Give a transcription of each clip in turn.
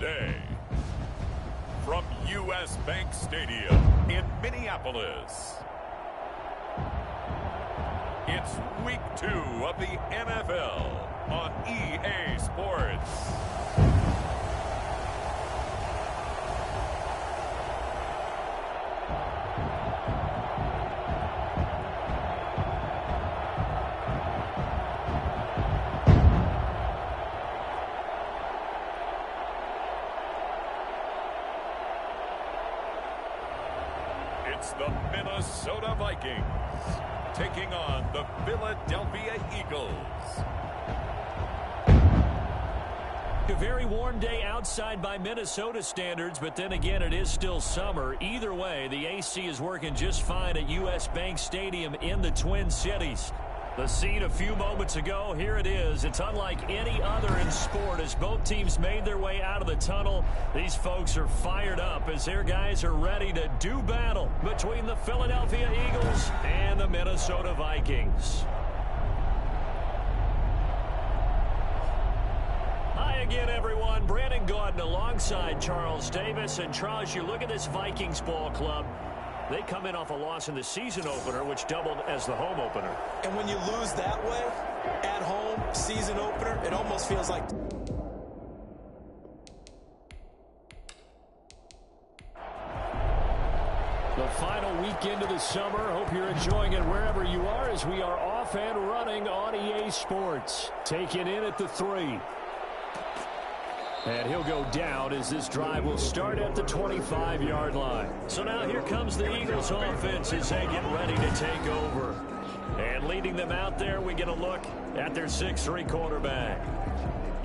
Thursday, from U.S. Bank Stadium in Minneapolis, it's Week 2 of the NFL on EA Sports. It's the Minnesota Vikings taking on the Philadelphia Eagles. A very warm day outside by Minnesota standards, but then again, it is still summer. Either way, the AC is working just fine at U.S. Bank Stadium in the Twin Cities. The scene a few moments ago, here it is. It's unlike any other in sport as both teams made their way out of the tunnel. These folks are fired up as their guys are ready to do battle between the Philadelphia Eagles and the Minnesota Vikings. Hi again, everyone. Brandon Gaudin alongside Charles Davis. And Charles, you look at this Vikings ball club. They come in off a loss in the season opener, which doubled as the home opener. And when you lose that way, at home, season opener, it almost feels like... The final weekend of the summer. Hope you're enjoying it wherever you are as we are off and running on EA Sports. Taking in at the 3. And he'll go down as this drive will start at the 25-yard line. So now here comes the Eagles offense as they get ready to take over. And leading them out there, we get a look at their 6'3" quarterback.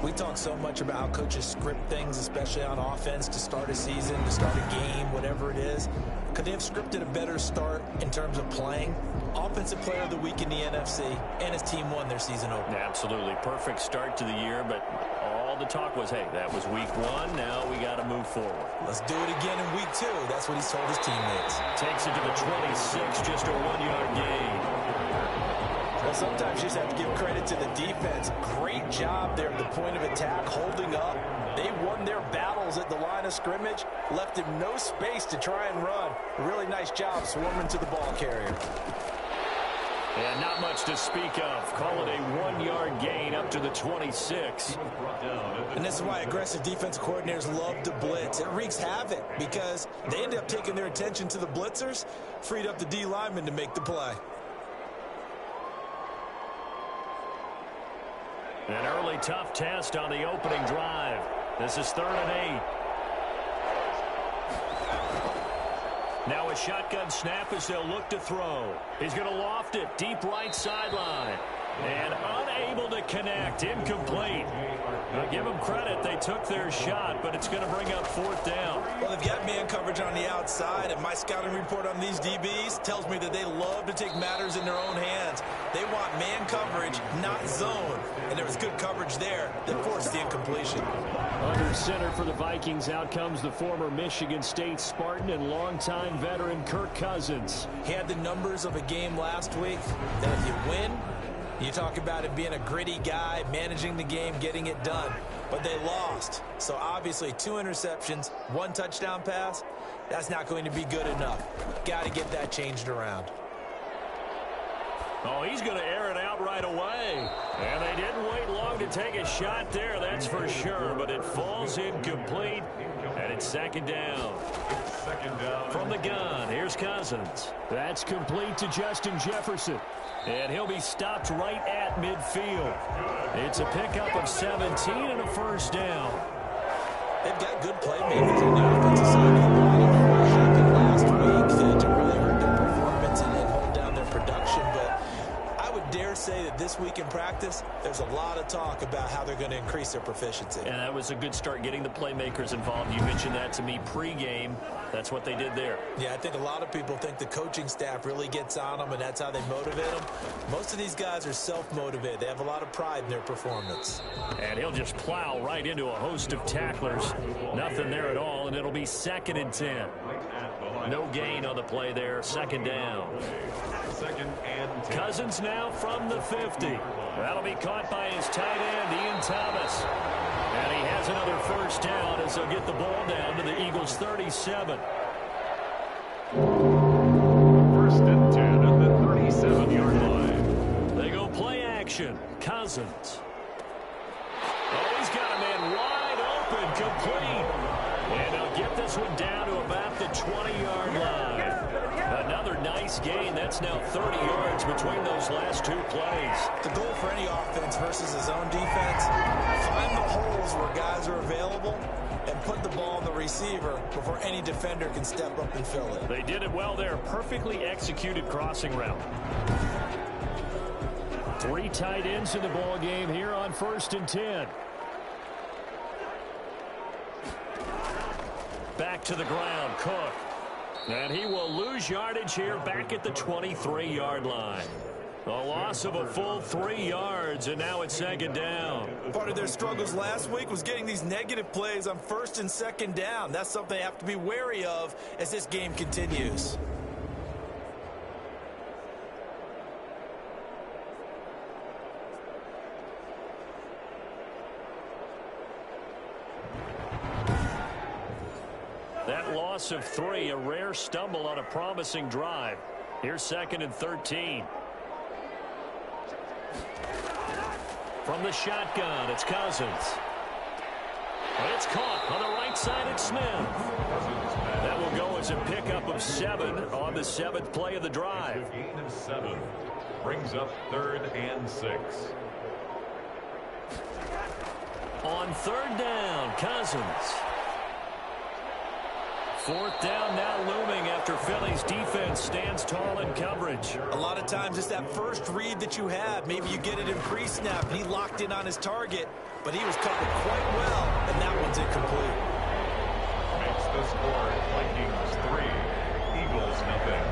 We talk so much about how coaches script things, especially on offense, to start a season, to start a game, whatever it is. Could they have scripted a better start in terms of playing? Offensive player of the week in the NFC, and his team won their season opener. Absolutely. Perfect start to the year, but all the talk was, hey, that was week 1. Now we got to move forward. Let's do it again in week 2. That's what he's told his teammates. Takes it to the 26, just a 1-yard gain. Well, sometimes you just have to give credit to the defense. Great job there at the point of attack, holding up. They won their battles at the line of scrimmage, left him no space to try and run. A really nice job swarming to the ball carrier. And not much to speak of. Call it a 1-yard gain up to the 26. And this is why aggressive defensive coordinators love to blitz. It wreaks havoc because they end up taking their attention to the blitzers, freed up the D lineman to make the play. An early tough test on the opening drive. This is 3rd and 8. Now a shotgun snap as they'll look to throw. He's going to loft it deep right sideline. And unable to connect. Incomplete. Now give them credit. They took their shot, but it's going to bring up 4th down. Well, they've got man coverage on the outside, and my scouting report on these DBs tells me that they love to take matters in their own hands. They want man coverage, not zone. And there was good coverage there that forced the incompletion. Under center for the Vikings, out comes the former Michigan State Spartan and longtime veteran Kirk Cousins. He had the numbers of a game last week that if you win, you talk about it being a gritty guy, managing the game, getting it done. But they lost. So obviously 2 interceptions, 1 touchdown pass, that's not going to be good enough. Got to get that changed around. Oh, he's going to air it out right away. And they didn't wait long to take a shot there, that's for sure. But it falls incomplete, and it's 2nd down. From the gun, here's Cousins. That's complete to Justin Jefferson. And he'll be stopped right at midfield. It's a pickup of 17 and a 1st down. They've got good playmakers on the offensive side of the ball. What happened last week to really hurt their performance and hold down their production. But I would dare say that this week in practice, there's a lot of talk about how they're going to increase their proficiency. And that was a good start getting the playmakers involved. You mentioned that to me pregame. That's what they did there. Yeah, I think a lot of people think the coaching staff really gets on them, and that's how they motivate them. Most of these guys are self-motivated. They have a lot of pride in their performance. And he'll just plow right into a host of tacklers. Nothing there at all, and it'll be 2nd and 10. No gain on the play there. Second down. Second and 10. Cousins now from the 50. That'll be caught by his tight end, Ian Thomas. And he has another first down as they'll get the ball down to the Eagles' 37. First and 10 at the 37-yard line. They go play action. Cousins. Oh, he's got a man wide open, complete. And they'll get this one down to about the 20-yard line. Another nice gain. That's now 30 yards between those last two plays. The goal for any offense versus his own defense, find the holes where guys are available and put the ball in the receiver before any defender can step up and fill it. They did it well there. Perfectly executed crossing route. 3 tight ends in the ball game here on 1st and 10. Back to the ground, Cook. And he will lose yardage here back at the 23-yard line. A loss of a full 3 yards, and now it's second down. Part of their struggles last week was getting these negative plays on 1st and 2nd down. That's something they have to be wary of as this game continues. That loss of 3, a rare stumble on a promising drive. Here's 2nd and 13. From the shotgun, it's Cousins. It's caught on the right side at Smith. That will go as a pickup of 7 on the 7th play of the drive. Gain of 7 brings up 3rd and 6. On 3rd down, Cousins. 4th down now looming after Philly's defense stands tall in coverage. A lot of times it's that first read that you have. Maybe you get it in pre-snap and he locked in on his target, but he was covered quite well, and that one's incomplete. Makes the score Vikings 3, Eagles nothing.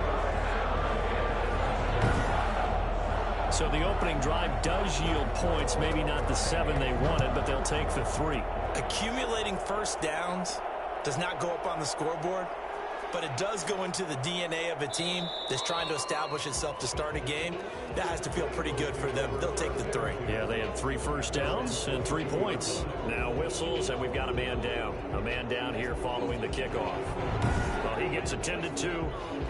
So the opening drive does yield points, maybe not the 7 they wanted, but they'll take the 3. Accumulating first downs does not go up on the scoreboard, but it does go into the DNA of a team that's trying to establish itself to start a game. That has to feel pretty good for them. They'll take the 3. Yeah, they had 3 first downs and 3 points. Now whistles, and we've got a man down. A man down here following the kickoff. Well, he gets attended to.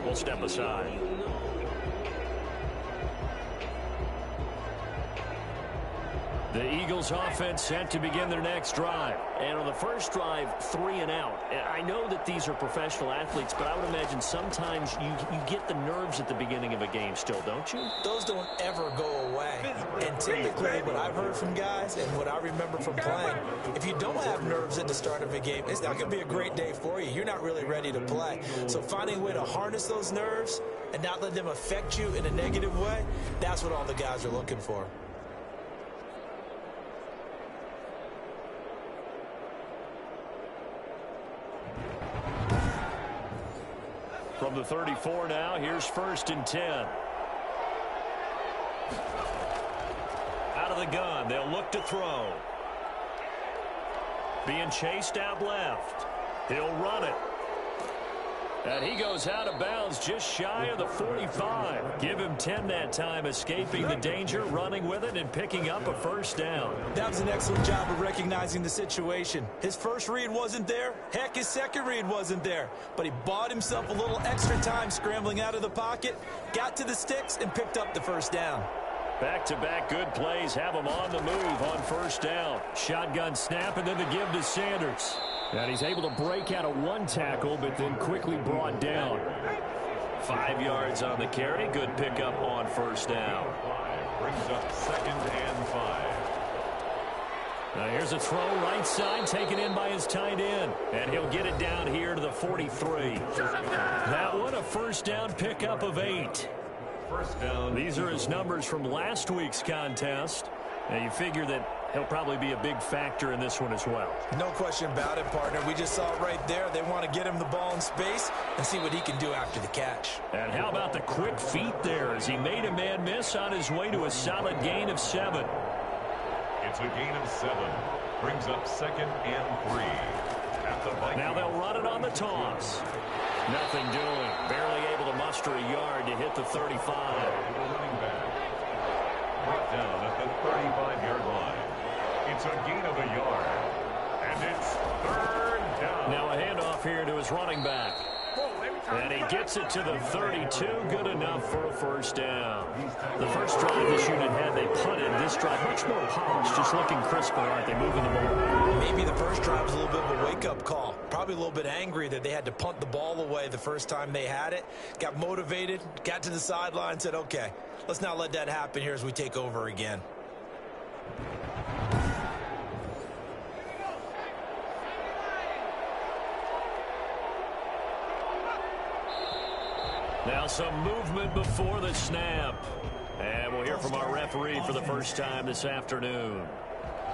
We'll step aside. The Eagles offense set to begin their next drive. And on the first drive, 3 and out. I know that these are professional athletes, but I would imagine sometimes you get the nerves at the beginning of a game still, don't you? Those don't ever go away. And typically what I've heard from guys and what I remember from playing, if you don't have nerves at the start of a game, it's not going to be a great day for you. You're not really ready to play. So finding a way to harness those nerves and not let them affect you in a negative way, that's what all the guys are looking for. From the 34 now, here's 1st and 10. Out of the gun, they'll look to throw. Being chased out left. He'll run it. And he goes out of bounds just shy of the 45. Give him 10 that time, escaping the danger, running with it, and picking up a first down. That was an excellent job of recognizing the situation. His first read wasn't there. Heck, his second read wasn't there. But he bought himself a little extra time scrambling out of the pocket, got to the sticks, and picked up the first down. Back-to-back good plays have him on the move on first down. Shotgun snap, and then the give to Sanders. And he's able to break out of 1 tackle, but then quickly brought down. 5 yards on the carry. Good pickup on first down. Brings up 2nd and 5. Now here's a throw right side, taken in by his tight end. And he'll get it down here to the 43. That one a first down pickup of 8. First down. These are his numbers from last week's contest. Now you figure that he'll probably be a big factor in this one as well. No question about it, partner. We just saw it right there. They want to get him the ball in space and see what he can do after the catch. And how about the quick feet there as he made a man miss on his way to a solid gain of 7. It's a gain of 7. Brings up 2nd and 3. At the Vikings. Now they'll run it on the toss. Nothing doing. Barely able to muster a yard to hit the 35. Running back. Brought down at the 35-yard line. It's a gain of a yard. And it's third down. Now a handoff here to his running back. And he gets it to the 32. Good enough for a first down. The first drive this unit had, they punted. This drive, much more polished, just looking crisper, aren't they, moving the ball? Maybe the first drive was a little bit of a wake-up call. Probably a little bit angry that they had to punt the ball away the first time they had it. Got motivated, got to the sideline, said, okay, let's not let that happen here as we take over again. Now some movement before the snap. And we'll hear from our referee for the first time this afternoon.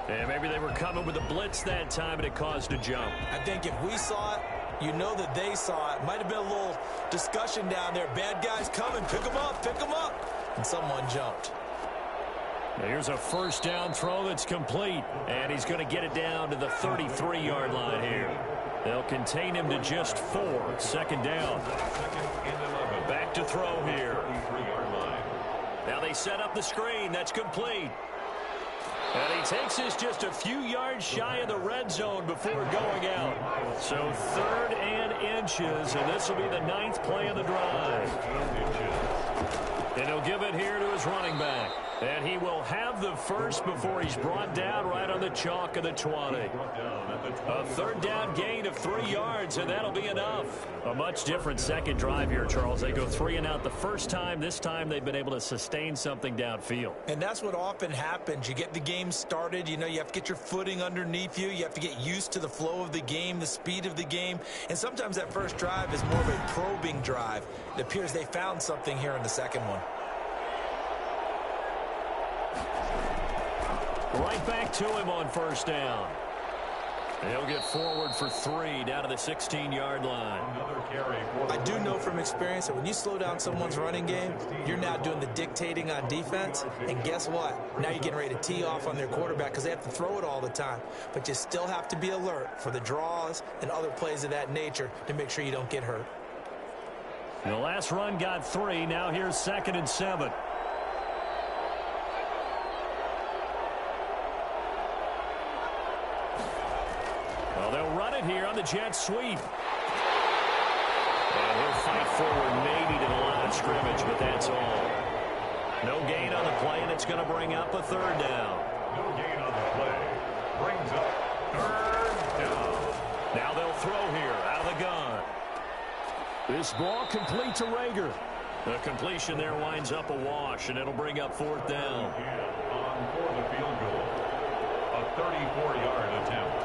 And maybe they were coming with a blitz that time and it caused a jump. I think if we saw it, you know that they saw it. Might have been a little discussion down there. Bad guys coming. Pick them up. Pick them up. And someone jumped. Now here's a first down throw that's complete. And he's going to get it down to the 33-yard line here. They'll contain him to just 4. Second down. Back to throw here. Now they set up the screen. That's complete. And he takes this just a few yards shy of the red zone before going out. So 3rd and inches, and this will be the 9th play of the drive. And he'll give it here to his running back. And he will have the first before he's brought down right on the chalk of the 20. A 3rd down gain of 3 yards, and that'll be enough. A much different second drive here, Charles. They go 3 and out the first time. This time they've been able to sustain something downfield. And that's what often happens. You get the game started. You know, you have to get your footing underneath you. You have to get used to the flow of the game, the speed of the game. And sometimes that first drive is more of a probing drive. It appears they found something here in the second one. Right back to him on first down. He'll get forward for 3 down to the 16-yard line. I do know from experience that when you slow down someone's running game, you're now doing the dictating on defense. And guess what? Now you're getting ready to tee off on their quarterback because they have to throw it all the time. But you still have to be alert for the draws and other plays of that nature to make sure you don't get hurt. The last run got 3. Now here's 2nd and 7. Well, they'll run it here on the jet sweep. And he'll fight forward maybe to the line of scrimmage, but that's all. No gain on the play, and it's going to bring up a 3rd down. No gain on the play. Brings up 3rd down. Now they'll throw here out of the gun. This ball complete to Rager. The completion there winds up a wash, and it'll bring up 4th down. On for the field goal. A 34-yard attempt.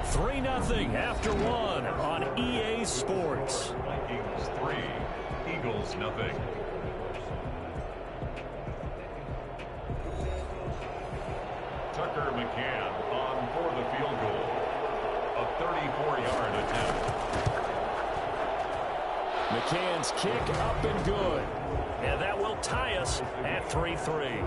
3-0 after 1 on EA Sports. Vikings 3, Eagles 0. Tucker McCann on for the field goal. A 34-yard attempt. McCann's kick up and good. And that will tie us at 3-3.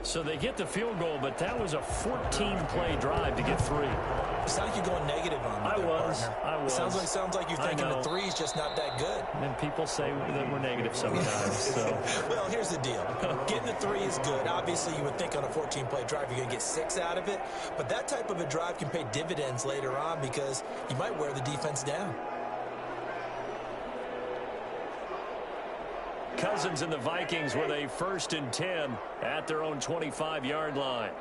So they get the field goal, but that was a 14-play drive to get 3. It sounds like you're going negative on me. I was. It sounds like you're thinking the 3 is just not that good. And people say that we're negative sometimes. So. Well, here's the deal. Getting the 3 is good. Obviously, you would think on a 14-play drive you're going to get 6 out of it. But that type of a drive can pay dividends later on because you might wear the defense down. Cousins and the Vikings with a 1st and 10 at their own 25-yard line.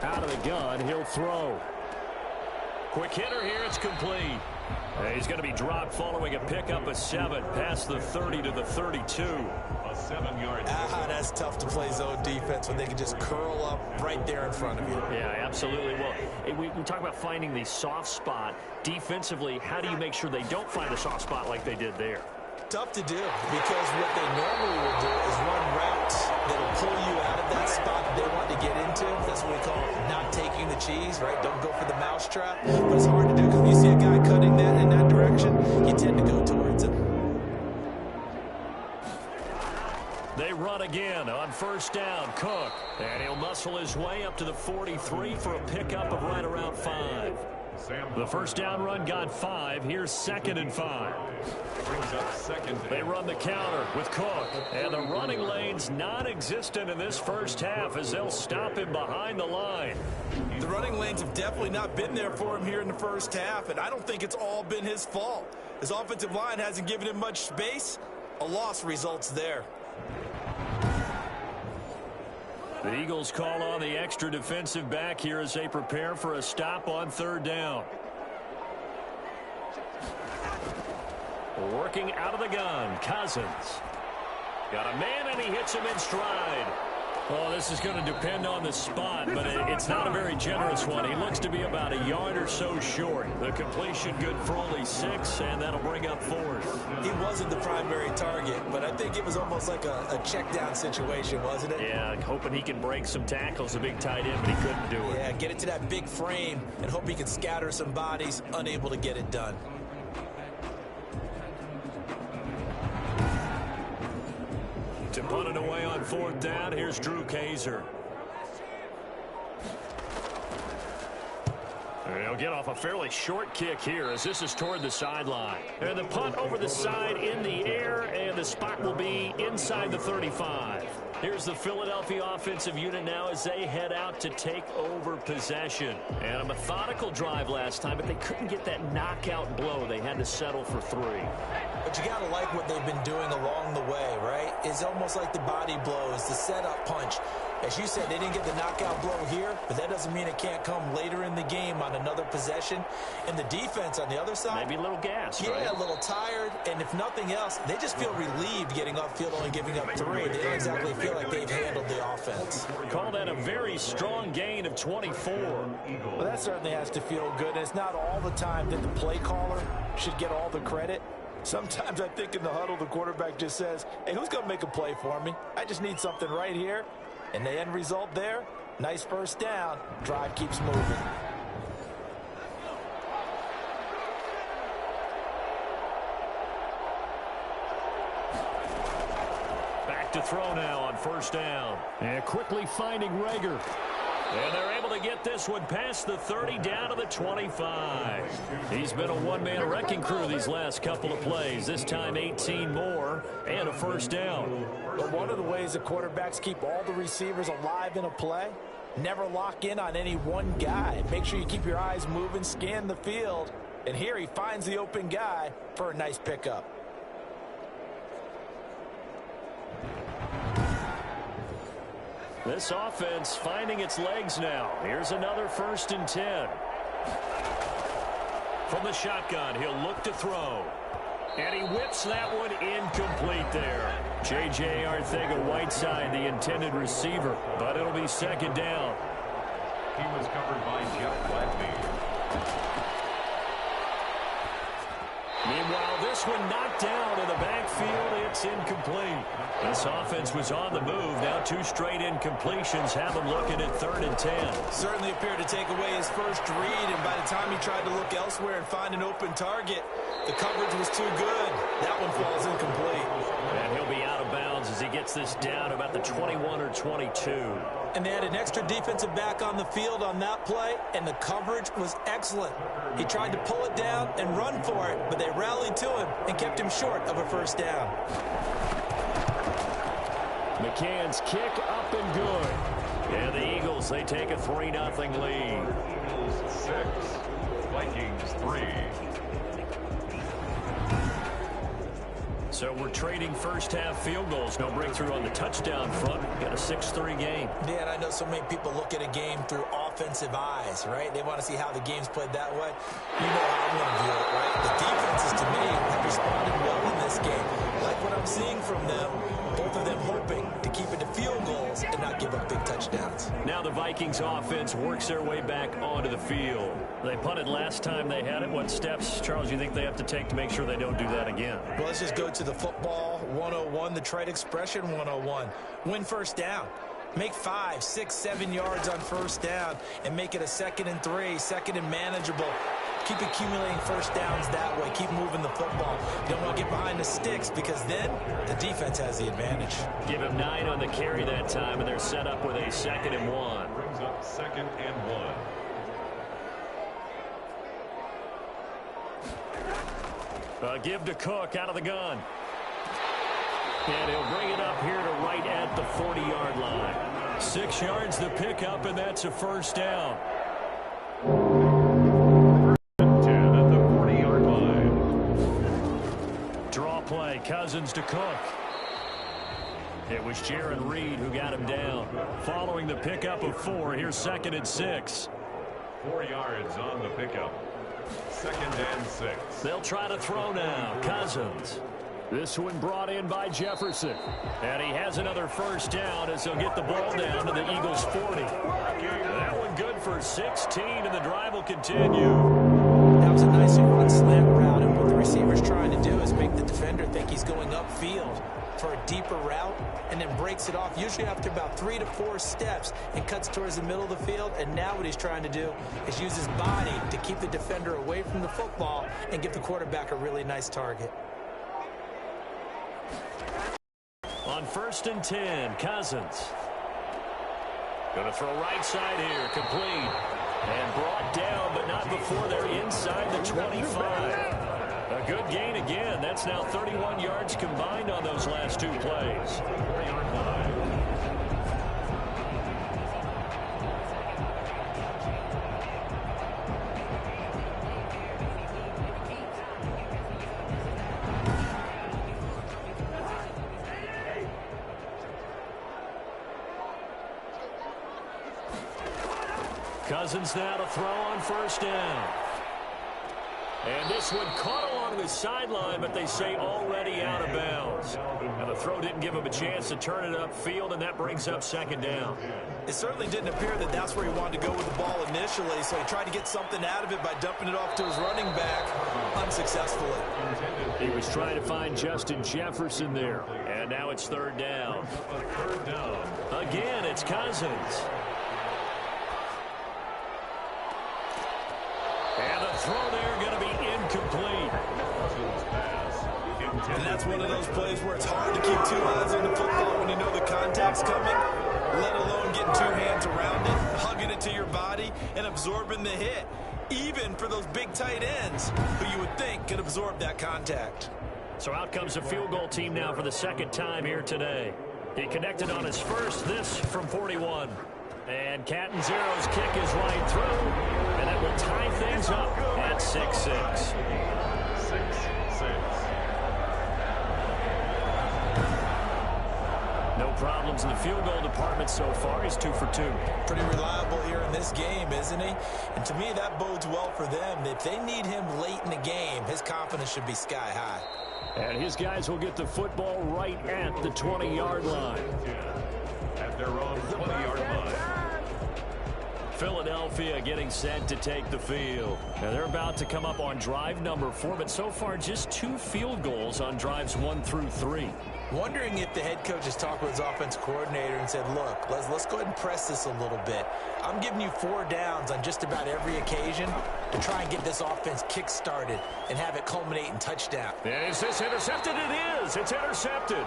Out of the gun, he'll throw. Quick hitter here, it's complete. And he's going to be dropped following a pickup of 7 past the 30 to the 32. A 7-yard. That's tough to play zone defense when they can just curl up right there in front of you. Yeah, absolutely. Well, we talk about finding the soft spot. Defensively, how do you make sure they don't find a soft spot like they did there? Tough to do because what they normally will do is run routes that'll pull you out of that spot that they want to get into. That's what we call not taking the cheese, right? Don't go for the mousetrap. But it's hard to do because when you see a guy cutting that in that direction, you tend to go towards him. They run again on first down. Cook. And he'll muscle his way up to the 43 for a pickup of right around 5. The first down run got 5. Here's 2nd and 5. Brings up 2nd. They run the counter with Cook. And the running lane's non-existent in this first half as they'll stop him behind the line. The running lanes have definitely not been there for him here in the first half, and I don't think it's all been his fault. His offensive line hasn't given him much space. A loss results there. The Eagles call on the extra defensive back here as they prepare for a stop on 3rd down. Working out of the gun, Cousins. Got a man, and he hits him in stride. Oh, this is going to depend on the spot, but it's not a very generous one. He looks to be about a yard or so short. The completion good for only 6, and that'll bring up 4th. He wasn't the primary target, but I think it was almost like a check down situation, wasn't it? Yeah, hoping he can break some tackles, the big tight end, but he couldn't do it. Yeah, get it to that big frame and hope he can scatter some bodies, unable to get it done. To punt it away on 4th down, here's Drew Kaiser. He'll get off a fairly short kick here as this is toward the sideline. And the punt over the side in the air, and the spot will be inside the 35. Here's the Philadelphia offensive unit now as they head out to take over possession. And a methodical drive last time, but they couldn't get that knockout blow. They had to settle for 3. But you got to like what they've been doing along the way, right? It's almost like the body blows, the setup punch. As you said, they didn't get the knockout blow here, but that doesn't mean it can't come later in the game on another possession. And the defense on the other side, maybe a little gassed, yeah, right? A little tired. And if nothing else, they just feel relieved getting off field, only giving up 3. They don't exactly feel like they've handled the offense. Call that a very strong gain of 24. Well, that certainly has to feel good. And it's not all the time that the play caller should get all the credit. Sometimes I think in the huddle, the quarterback just says, hey, who's going to make a play for me? I just need something right here. And the end result there, nice first down. Drive keeps moving. Back to throw now on first down. And quickly finding Rager. And they're able to get this one past the 30 down to the 25. He's been a one-man wrecking crew these last couple of plays. This time 18 more and a first down. But one of the ways the quarterbacks keep all the receivers alive in a play, never lock in on any one guy. Make sure you keep your eyes moving, scan the field. And here he finds the open guy for a nice pickup. This offense finding its legs now. Here's another 1st and 10. From the shotgun, he'll look to throw. And he whips that one incomplete there. J.J. Arcega-Whiteside, the intended receiver, but it'll be 2nd down. He was covered by Jeff Gladney. Meanwhile, this one knocked down in the backfield. It's incomplete. This offense was on the move. Now 2 straight incompletions have him looking at 3rd and 10. Certainly appeared to take away his first read, and by the time he tried to look elsewhere and find an open target, the coverage was too good. That one falls incomplete. And he'll be out of bounds as he gets this down about the 21 or 22. And they had an extra defensive back on the field on that play, and the coverage was excellent. He tried to pull it down and run for it, but they rallied to him and kept him short of a first down. McCann's kick up and good. And the Eagles, they take a 3-0 lead. Eagles 6, Vikings 3. So we're trading first-half field goals. No breakthrough on the touchdown front. Got a 6-3 game. Yeah, and I know so many people look at a game through offensive eyes, right? They want to see how the game's played that way. You know how I'm going to view it, right? The defenses, to me, have responded well in this game. Like what I'm seeing from them, both of them hoping to keep it to field goals and not give up big touchdowns. Now the Vikings offense works their way back onto the field. They punted last time they had it. What steps, Charles, you think they have to take to make sure they don't do that again? Well, let's just go to the football 101, the trade expression 101. Win first down. Make 5, 6, 7 yards on first down and make it a 2nd and 3, 2nd and manageable. Keep accumulating first downs that way. Keep moving the football. You don't want to get behind the sticks because then the defense has the advantage. Give him 9 on the carry that time, and they're set up with a 2nd and 1. Brings up 2nd and 1. Give to Cook out of the gun. And he'll bring it up here to right at the 40-yard line. 6 yards the pickup, and that's a first down. 10 at the 40-yard line. Draw play, Cousins to Cook. It was Jaron Reed who got him down. Following the pickup of 4, here's 2nd and 6. 4 yards on the pickup. 2nd and 6. They'll try to throw now. Cousins. This one brought in by Jefferson. And he has another first down as he'll get the ball down to the Eagles' 40. That one good for 16, and the drive will continue. That was a nicely run slant route, and what the receiver's trying to do is make the defender think he's going upfield for a deeper route and then breaks it off, usually after about 3 to 4 steps, and cuts towards the middle of the field. And now what he's trying to do is use his body to keep the defender away from the football and give the quarterback a really nice target. On 1st and 10, Cousins. Going to throw right side here, complete. And brought down, but not before they're inside the 25. A good gain again. That's now 31 yards combined on those last 2 plays. 4-yard line. Cousins now to throw on 1st down. And this one caught along the sideline, but they say already out of bounds. And the throw didn't give him a chance to turn it upfield, and that brings up 2nd down. It certainly didn't appear that that's where he wanted to go with the ball initially, so he tried to get something out of it by dumping it off to his running back unsuccessfully. He was trying to find Justin Jefferson there, and now it's 3rd down. 3rd down. Again, it's Cousins. And the throw there going to be incomplete. And that's one of those plays where it's hard to keep 2 eyes on the football when you know the contact's coming, let alone getting 2 hands around it, hugging it to your body, and absorbing the hit, even for those big tight ends who you would think could absorb that contact. So out comes a field goal team now for the 2nd time here today. He connected on his first, this from 41. And Catanzaro's kick is right through, and it will tie things up at 6-6. 6-6. No problems in the field goal department so far. He's 2 for 2. Pretty reliable here in this game, isn't he? And to me, that bodes well for them. If they need him late in the game, his confidence should be sky high. And his guys will get the football right at the 20-yard line. At their own 20-yard line. Philadelphia getting set to take the field. Now they're about to come up on drive number 4, but so far just 2 field goals on drives 1 through 3. Wondering if the head coach has talked with his offensive coordinator and said, look, let's go ahead and press this a little bit. I'm giving you 4 downs on just about every occasion to try and get this offense kick-started and have it culminate in touchdown. And is this intercepted? It is. It's intercepted.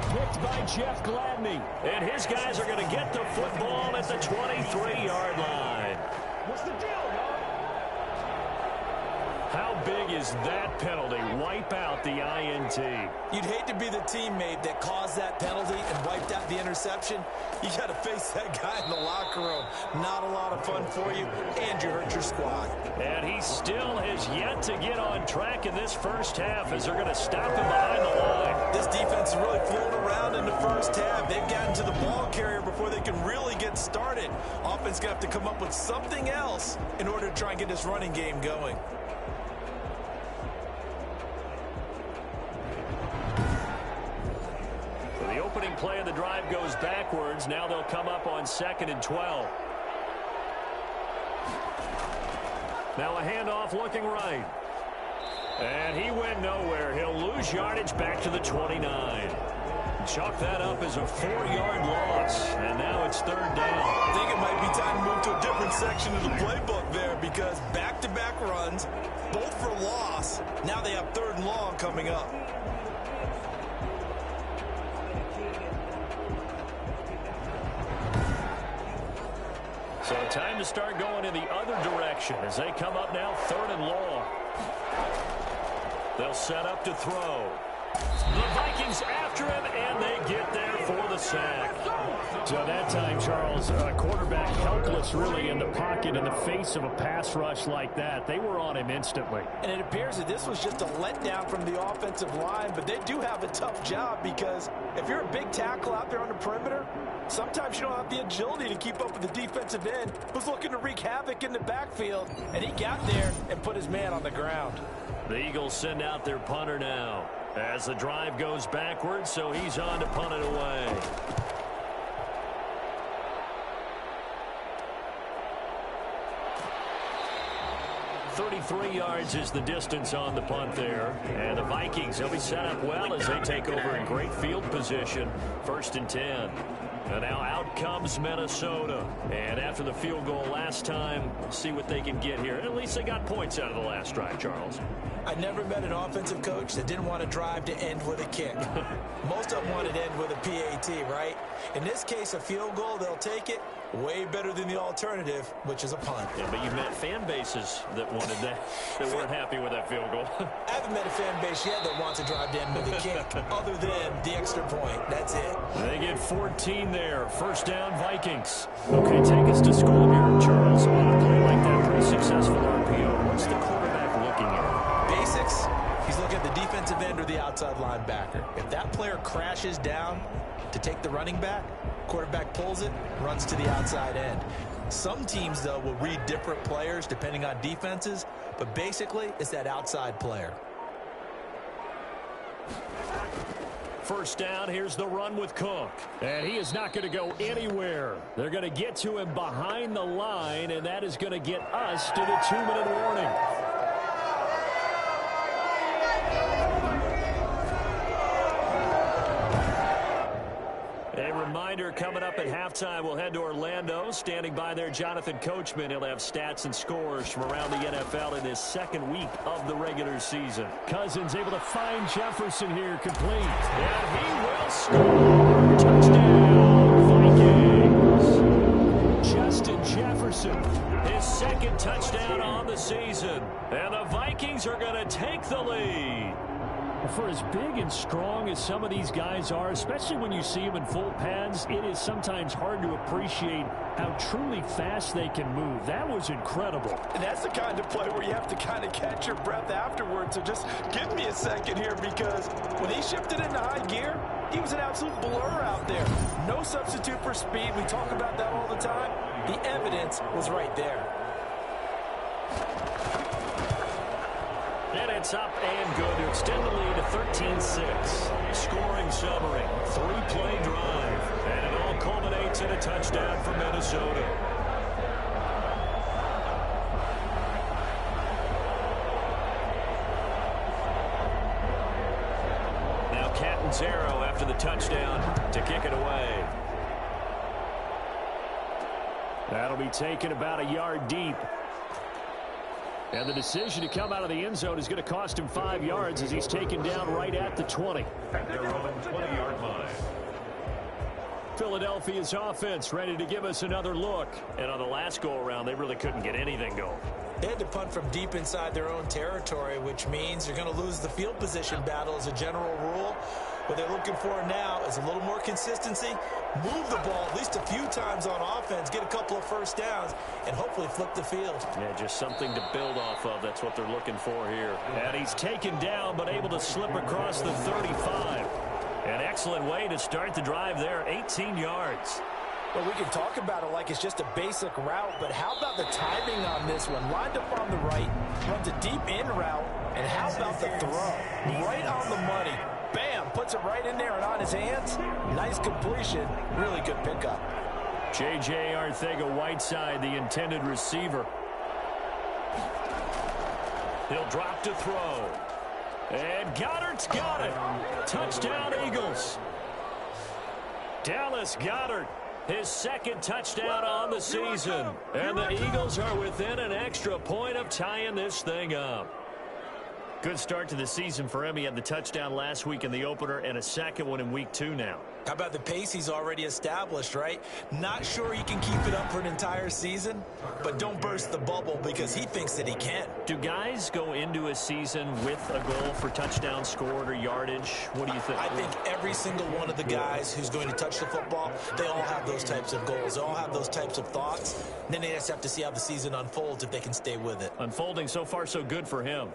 Picked by Jeff Gladney. And his guys are going to get the football at the 23-yard line. What's the deal, How big is that penalty? Wipe out the INT. You'd hate to be the teammate that caused that penalty and wiped out the interception. You got to face that guy in the locker room. Not a lot of fun for you, and you hurt your squad. And he still has yet to get on track in this first half as they're going to stop him behind the line. This defense is really floating around in the first half. They've gotten to the ball carrier before they can really get started. Offense going to have to come up with something else in order to try and get this running game going. The opening play of the drive goes backwards. Now they'll come up on 2nd and 12. Now a handoff looking right. And he went nowhere. He'll lose yardage back to the 29. Chalk that up as a 4-yard loss, and now it's third down. I think it might be time to move to a different section of the playbook there because back-to-back runs, both for loss. Now they have 3rd and long coming up. So time to start going in the other direction as they come up now 3rd and long. They'll set up to throw. The Vikings after him, and they get there for the sack. So that time, Charles, quarterback helpless really in the pocket in the face of a pass rush like that. They were on him instantly. And it appears that this was just a letdown from the offensive line, but they do have a tough job because if you're a big tackle out there on the perimeter, sometimes you don't have the agility to keep up with the defensive end who's looking to wreak havoc in the backfield, and he got there and put his man on the ground. The Eagles send out their punter now as the drive goes backwards, so he's on to punt it away. .33 yards is the distance on the punt there. And the Vikings, they'll be set up well as they take over in great field position. 1st and 10. And now out comes Minnesota. And after the field goal last time, see what they can get here. At least they got points out of the last drive, Charles. I never met an offensive coach that didn't want to drive to end with a kick. Most of them wanted to end with a PAT, right? In this case, a field goal, they'll take it. Way better than the alternative, which is a punt. Yeah, but you've met fan bases that wanted that weren't happy with that field goal. I haven't met a fan base yet that wants to drive to end with a kick, other than the extra point. That's it. They get 14 there. 1st down, Vikings. Okay, take us to school here, Charles. On a play like that, pretty successful RPO. What's the quarterback looking at? Basics. He's looking at the defensive end or the outside linebacker. If that player crashes down to take the running back, quarterback pulls it, runs to the outside end. Some teams, though, will read different players depending on defenses, but basically it's that outside player. 1st down, here's the run with Cook. And he is not going to go anywhere. They're going to get to him behind the line, and that is going to get us to the 2-minute warning. A reminder coming up at halftime, we'll head to Orlando. Standing by there, Jonathan Coachman. He'll have stats and scores from around the NFL in his 2nd week of the regular season. Cousins able to find Jefferson here, complete. And he will score. Touchdown, Vikings. Justin Jefferson, his 2nd touchdown on the season. And the Vikings are going to take the lead. For as big and strong as some of these guys are, especially when you see them in full pads, it is sometimes hard to appreciate how truly fast they can move. That was incredible. And that's the kind of play where you have to kind of catch your breath afterwards. So just give me a second here, because when he shifted into high gear, he was an absolute blur out there. No substitute for speed. We talk about that all the time. The evidence was right there. And it's up and good to extend the lead to 13-6. Scoring summary, 3-play drive, and it all culminates in a touchdown for Minnesota. Now Catanzaro after the touchdown to kick it away. That'll be taken about a yard deep. And the decision to come out of the end zone is going to cost him 5 yards as he's taken down right at the 20. At their own 20-yard line. Philadelphia's offense ready to give us another look. And on the last go-around, they really couldn't get anything going. They had to punt from deep inside their own territory, which means you're going to lose the field position battle as a general rule. What they're looking for now is a little more consistency, move the ball at least a few times on offense, get a couple of 1st downs, and hopefully flip the field. Yeah, just something to build off of. That's what they're looking for here. And he's taken down, but able to slip across the 35. An excellent way to start the drive there, 18 yards. Well, we can talk about it like it's just a basic route, but how about the timing on this one? Lined up on the right, runs a deep in route, and how about the throw? Right on the money. Bam, puts it right in there and on his hands. Nice completion, really good pickup. J.J. Arcega-Whiteside, the intended receiver. He'll drop to throw. And Goddard's got it. Touchdown, Eagles. Dallas Goedert, his second touchdown on the season. And the Eagles are within an extra point of tying this thing up. Good start to the season for him. He had the touchdown last week in the opener and a second one in week 2 now. How about the pace he's already established, right? Not sure he can keep it up for an entire season, but don't burst the bubble because he thinks that he can. Do guys go into a season with a goal for touchdown scored or yardage? What do you think? I think every single one of the guys who's going to touch the football, they all have those types of goals. They all have those types of thoughts. And then they just have to see how the season unfolds if they can stay with it. Unfolding so far so good for him.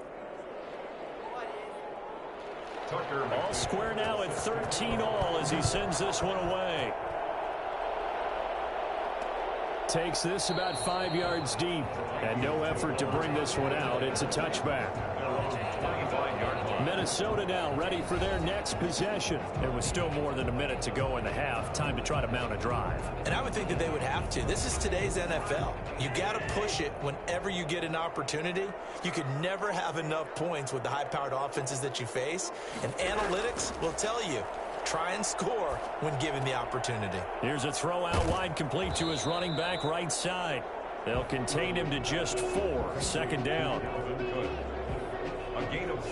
All square now at 13 all as he sends this one away. Takes this about 5 yards deep. And no effort to bring this one out. It's a touchback. Minnesota now ready for their next possession. There was still more than a minute to go in the half. Time to try to mount a drive. And I would think that they would have to. This is today's NFL. You got to push it whenever you get an opportunity. You could never have enough points with the high-powered offenses that you face. And analytics will tell you, try and score when given the opportunity. Here's a throw out wide, complete to his running back right side. They'll contain him to just 4. Second down.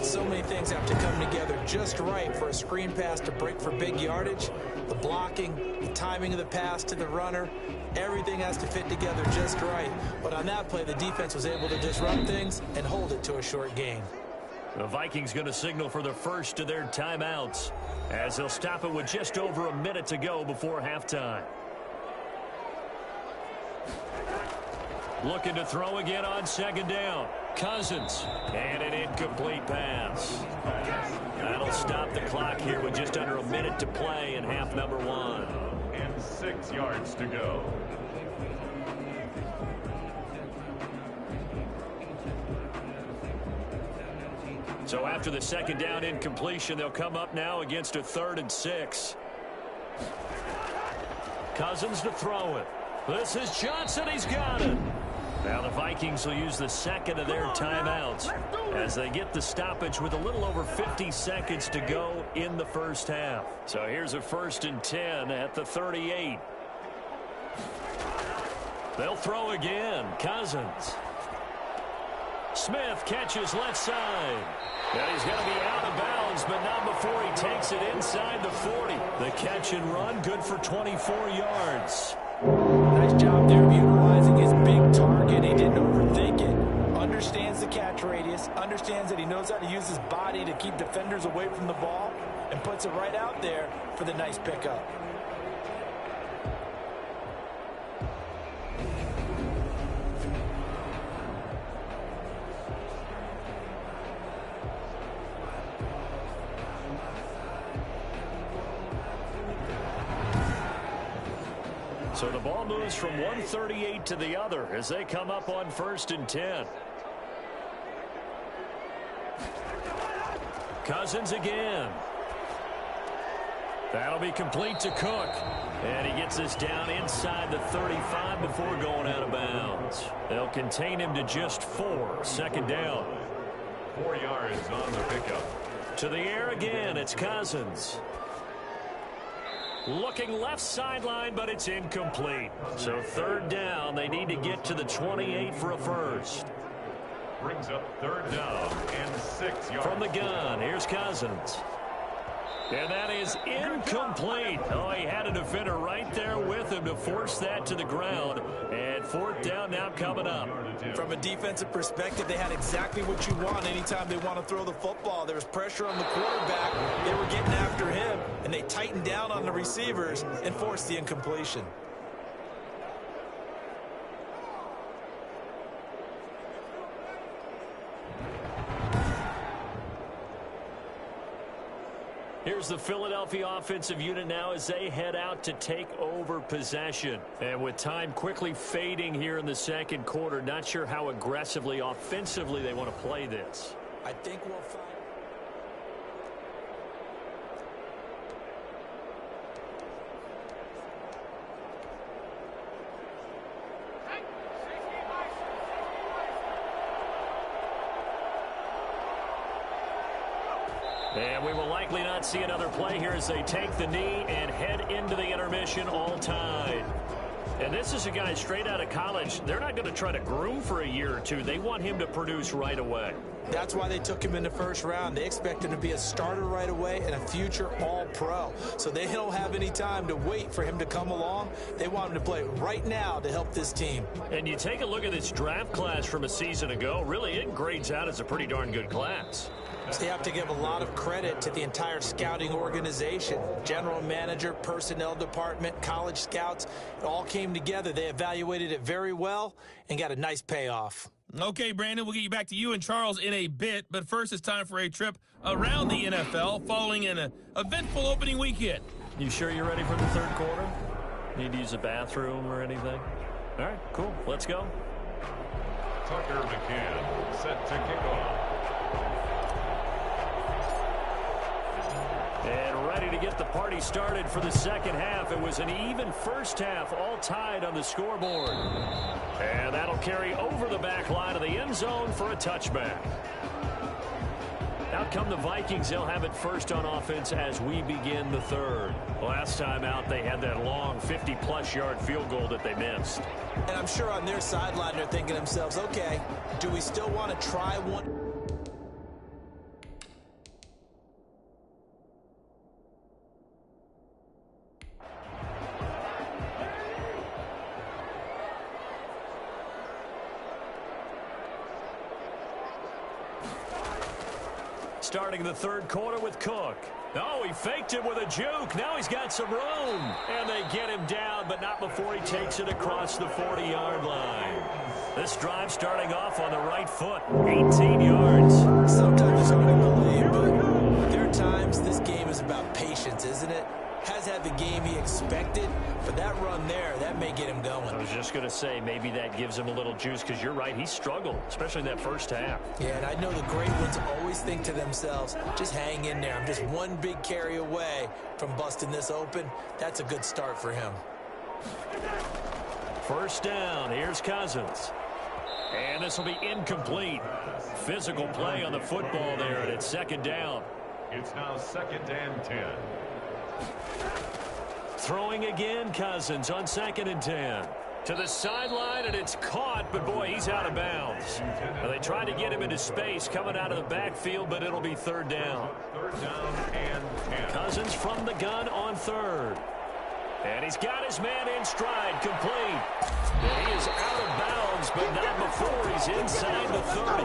So many things have to come together just right for a screen pass to break for big yardage. The blocking, the timing of the pass to the runner, everything has to fit together just right. But on that play, the defense was able to disrupt things and hold it to a short gain. The Vikings going to signal for the first of their timeouts as they'll stop it with just over a minute to go before halftime. Looking to throw again on second down. Cousins. And an incomplete pass. That'll stop the clock here with just under a minute to play in half number 1. And 6 yards to go. So after the second down incompletion, they'll come up now against a 3rd and 6. Cousins to throw it. This is Johnson. He's got it. Now the Vikings will use the second of their timeouts as they get the stoppage with a little over 50 seconds to go in the first half. So here's a 1st and 10 at the 38. They'll throw again. Cousins. Smith catches left side. And he's going to be out of bounds, but not before he takes it inside the 40. The catch and run, good for 24 yards. Nice job there of utilizing his big target. He didn't overthink it. Understands the catch radius. Understands that he knows how to use his body to keep defenders away from the ball. And puts it right out there for the nice pickup. So the ball moves from 138 to the other as they come up on 1st and 10. Cousins again. That'll be complete to Cook. And he gets this down inside the 35 before going out of bounds. They'll contain him to just 4. Second down. 4 yards on the pickup. To the air again, it's Cousins. Looking left sideline, but it's incomplete. So 3rd down, they need to get to the 28 for a first. Brings up 3rd down and 6 yards. From the gun, here's Cousins. And that is incomplete. Oh, he had a defender right there with him to force that to the ground. And 4th down now coming up. From a defensive perspective, they had exactly what you want anytime they want to throw the football. There was pressure on the quarterback. They were getting after him, and they tightened down on the receivers and forced the incompletion. Here's the Philadelphia offensive unit now as they head out to take over possession. And with time quickly fading here in the second quarter, not sure how aggressively, offensively they want to play this. I think we'll find... And we will likely not see another play here as they take the knee and head into the intermission all tied. And this is a guy straight out of college. They're not going to try to groom for a year or two. They want him to produce right away. That's why they took him in the first round. They expect him to be a starter right away and a future all-pro. So they don't have any time to wait for him to come along. They want him to play right now to help this team. And you take a look at this draft class from a season ago. Really, it grades out as a pretty darn good class. So you have to give a lot of credit to the entire scouting organization. General manager, personnel department, college scouts, it all came together. They evaluated it very well and got a nice payoff. Okay, Brandon, we'll get you back to you and Charles in a bit, but first it's time for a trip around the NFL following an eventful opening weekend. You sure you're ready for the third quarter? Need to use a bathroom or anything? All right, cool. Let's go. Tucker McCann set to kick off. And ready to get the party started for the second half. It was an even first half, all tied on the scoreboard. And that'll carry over the back line of the end zone for a touchback. Out come the Vikings. They'll have it first on offense as we begin the third. Last time out, they had that long 50-plus yard field goal that they missed. And I'm sure on their sideline they're thinking to themselves, okay, do we still want to try one? Starting the third quarter with Cook. Oh, he faked it with a juke. Now he's got some room. And they get him down, but not before he takes it across the 40-yard line. This drive starting off on the right foot. 18 yards. Sometimes it's hard to believe, but there are times this game is about patience, isn't it? Has had the game he expected, but that run there, that may get him going. I was just going to say, maybe that gives him a little juice, because you're right, he struggled, especially in that first half. Yeah, and I know the great ones always think to themselves, just hang in there. I'm just one big carry away from busting this open. That's a good start for him. First down, here's Cousins. And this will be incomplete. Physical play on the football there, and it's second down. It's now second and 10. Throwing again, Cousins on second and 10. To the sideline, and it's caught, but boy, he's out of bounds. Now, they tried to get him into space coming out of the backfield, but it'll be third down. Third down and 10. Cousins from the gun on third. And he's got his man in stride, complete. And he is out of bounds, but not before he's inside the 30.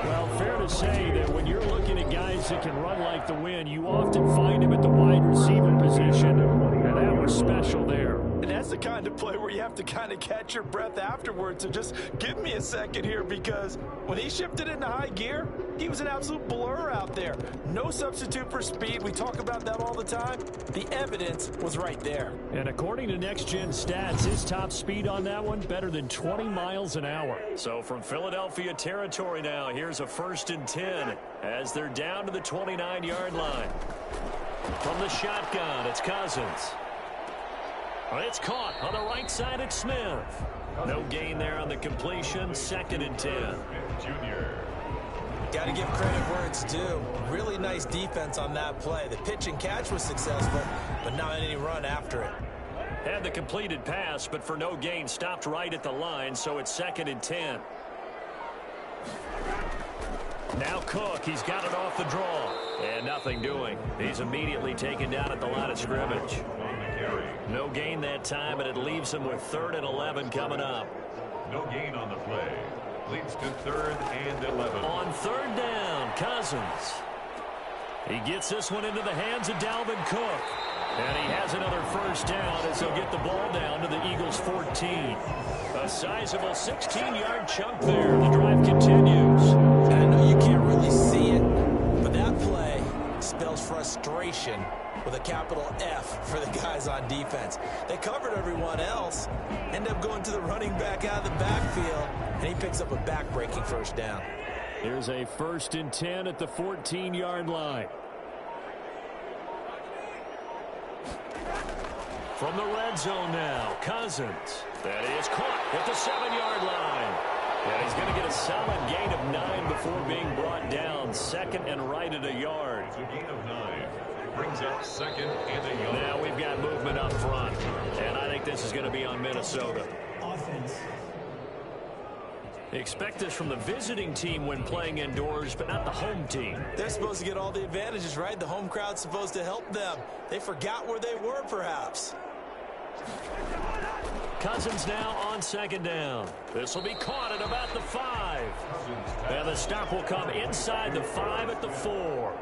Well, fair to say that when you're looking at guys that can run like the wind, you often find him at the wide receiver position, and that was special there. And that's the kind of play where you have to kind of catch your breath afterwards. So just give me a second here, because when he shifted into high gear, he was an absolute blur out there. No substitute for speed. We talk about that all the time. The evidence was right there. And according to Next Gen Stats, his top speed on that one, better than 20 miles an hour. So from Philadelphia territory now, here's a first and 10 as they're down to the 29-yard line. From the shotgun, it's Cousins. It's caught on the right side. It's Smith. No gain there on the completion. Second and 10. Junior. Got to give credit where it's due. Really nice defense on that play. The pitch and catch was successful, but not any run after it. Had the completed pass, but for no gain, stopped right at the line, so it's second and 10. Now Cook, he's got it off the draw. And nothing doing. He's immediately taken down at the line of scrimmage. No gain that time, and it leaves him with 3rd and 11 coming up. No gain on the play. Leads to 3rd and 11. On third down, Cousins. He gets this one into the hands of Dalvin Cook. And he has another first down as he'll get the ball down to the Eagles' 14. A sizable 16-yard chunk there. The drive continues. And I know you can't really see it, but that play spells frustration with a capital F for the guys on defense. They covered everyone else, end up going to the running back out of the backfield, and he picks up a back-breaking first down. Here's a first and 10 at the 14-yard line. From the red zone now, Cousins. That is caught at the 7-yard line. And he's going to get a solid gain of 9 before being brought down. second and right at a yard. It's a gain of 9. Brings up second and a yard. Now we've got movement up front, and I think this is going to be on Minnesota. Offense. Expect this from the visiting team when playing indoors, but not the home team. They're supposed to get all the advantages, right? The home crowd's supposed to help them. They forgot where they were, perhaps. Cousins now on second down. This will be caught at about the 5. And the stop will come inside the 5 at the 4.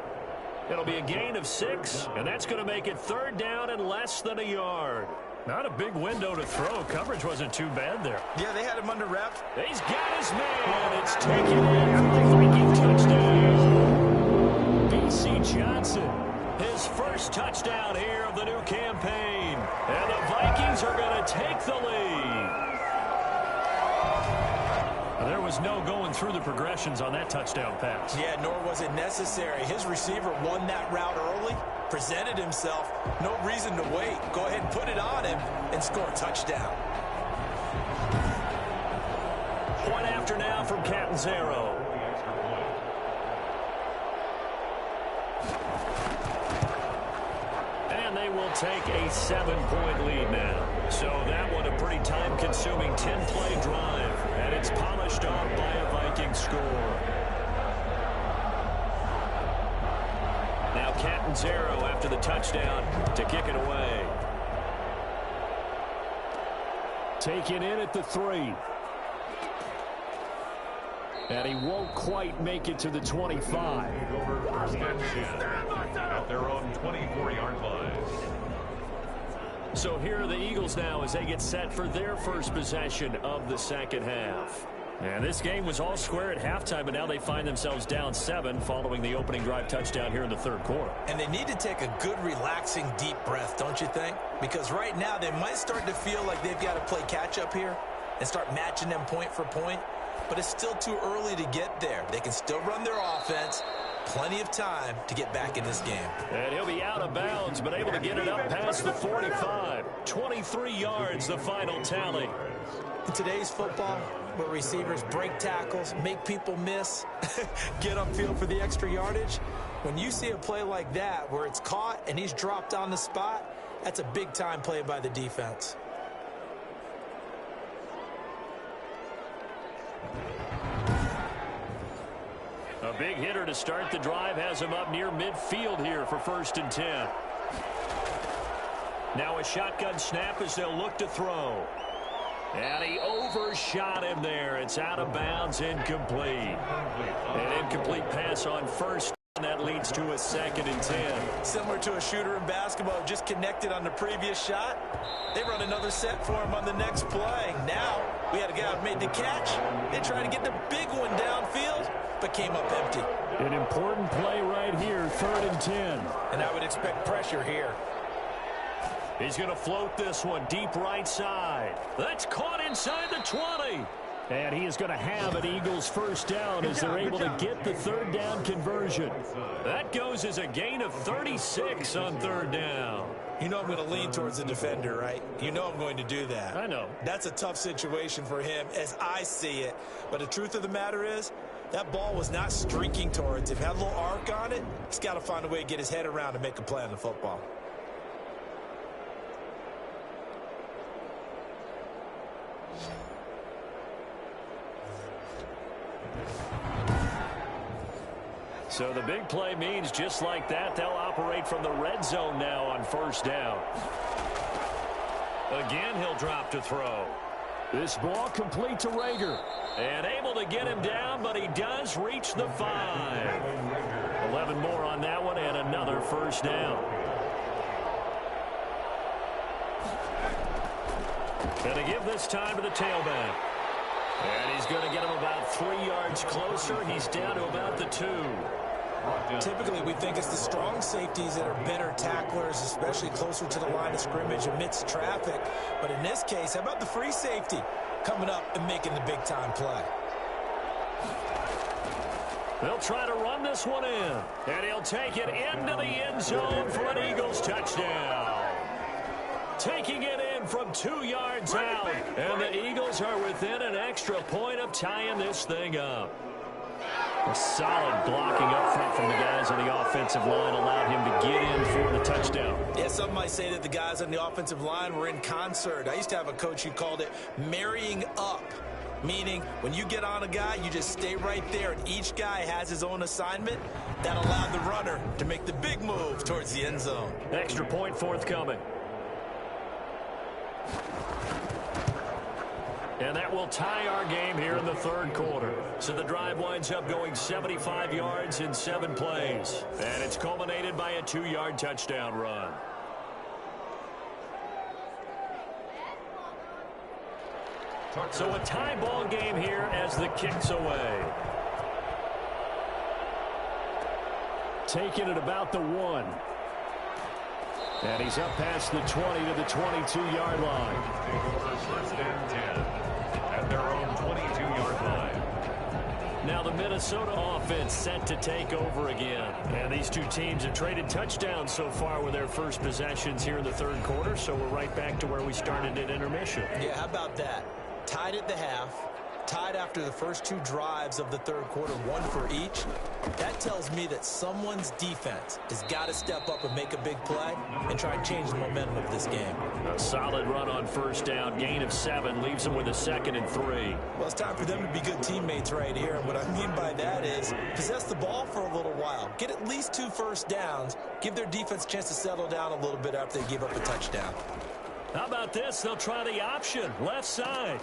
It'll be a gain of 6, and that's going to make it third down and less than a yard. Not a big window to throw. Coverage wasn't too bad there. Yeah, they had him under wrap. He's got his man. It's taken in for the Viking touchdown. B.C. Johnson, his first touchdown here of the new campaign. And the Vikings are going to take the lead. There was no going through the progressions on that touchdown pass. Yeah, nor was it necessary. His receiver won that route early, presented himself. No reason to wait. Go ahead and put it on him and score a touchdown. Point after now from Catanzaro. And they will take a 7-point lead now. So that one a pretty time-consuming 10-play drive. And it's polished off by a Viking score. Now Catanzaro after the touchdown to kick it away. Taken in at the 3. And he won't quite make it to the 25. Over first and 10 at their own 24-yard line. So here are the Eagles now as they get set for their first possession of the second half. And this game was all square at halftime, but now they find themselves down 7 following the opening drive touchdown here in the third quarter. And they need to take a good, relaxing, deep breath, don't you think? Because right now they might start to feel like they've got to play catch-up here and start matching them point for point. But it's still too early to get there. They can still run their offense. Plenty of time to get back in this game. And he'll be out of bounds, but able to get it up past the 45. 23 yards, the final tally. In today's football, where receivers break tackles, make people miss, get upfield for the extra yardage, when you see a play like that where it's caught and he's dropped on the spot, that's a big-time play by the defense. A big hitter to start the drive has him up near midfield here for first and 10. Now a shotgun snap as they'll look to throw. And he overshot him there. It's out of bounds, incomplete. An incomplete pass on first. That leads to a second and 10. Similar to a shooter in basketball who just connected on the previous shot. They run another set for him on the next play. Now we had a guy who made the catch. They tried to get the big one downfield, but came up empty. An important play right here, third and 10. And I would expect pressure here. He's going to float this one deep right side. That's caught inside the 20. And he is going to have an Eagles first down as they're able to get the third down conversion. That goes as a gain of 36 on third down. You know I'm going to lean towards the defender, right? You know I'm going to do that. I know. That's a tough situation for him as I see it. But the truth of the matter is, that ball was not streaking towards him. Had a little arc on it. He's got to find a way to get his head around and make a play on the football. So the big play means just like that, they'll operate from the red zone now on first down. Again, he'll drop to throw. This ball complete to Rager. And able to get him down, but he does reach the 5. 11 more on that one and another first down. And to give this time to the tailback. And he's going to get him about 3 yards closer. He's down to about the 2. Typically, we think it's the strong safeties that are better tacklers, especially closer to the line of scrimmage amidst traffic. But in this case, how about the free safety coming up and making the big-time play? They'll try to run this one in. And he'll take it into the end zone for an Eagles touchdown. Taking it in from 2 yards out. And the Eagles are within an extra point of tying this thing up. A solid blocking up offensive line allowed him to get in for the touchdown. Yeah, some might say that the guys on the offensive line were in concert. I used to have a coach who called it marrying up, meaning when you get on a guy, you just stay right there, and each guy has his own assignment. That allowed the runner to make the big move towards the end zone. Extra point forthcoming. And that will tie our game here in the third quarter. So the drive winds up going 75 yards in 7 plays. And it's culminated by a 2-yard touchdown run. So a tie ball game here as the kick's away. Taking it about the 1. And he's up past the 20 to the 22-yard line. Take over first and 10 at their own 22-yard line. Now the Minnesota offense set to take over again. And these two teams have traded touchdowns so far with their first possessions here in the third quarter. So we're right back to where we started at intermission. Yeah, how about that? Tied at the half, tied after the first 2 drives of the third quarter, 1 for each. That tells me that someone's defense has got to step up and make a big play and try and change the momentum of this game. A solid run on first down, gain of 7, leaves them with a 2nd and 3. Well, it's time for them to be good teammates right here. And what I mean by that is possess the ball for a little while, get at least 2 first downs, give their defense a chance to settle down a little bit after they give up a touchdown. How about this? They'll try the option, left side.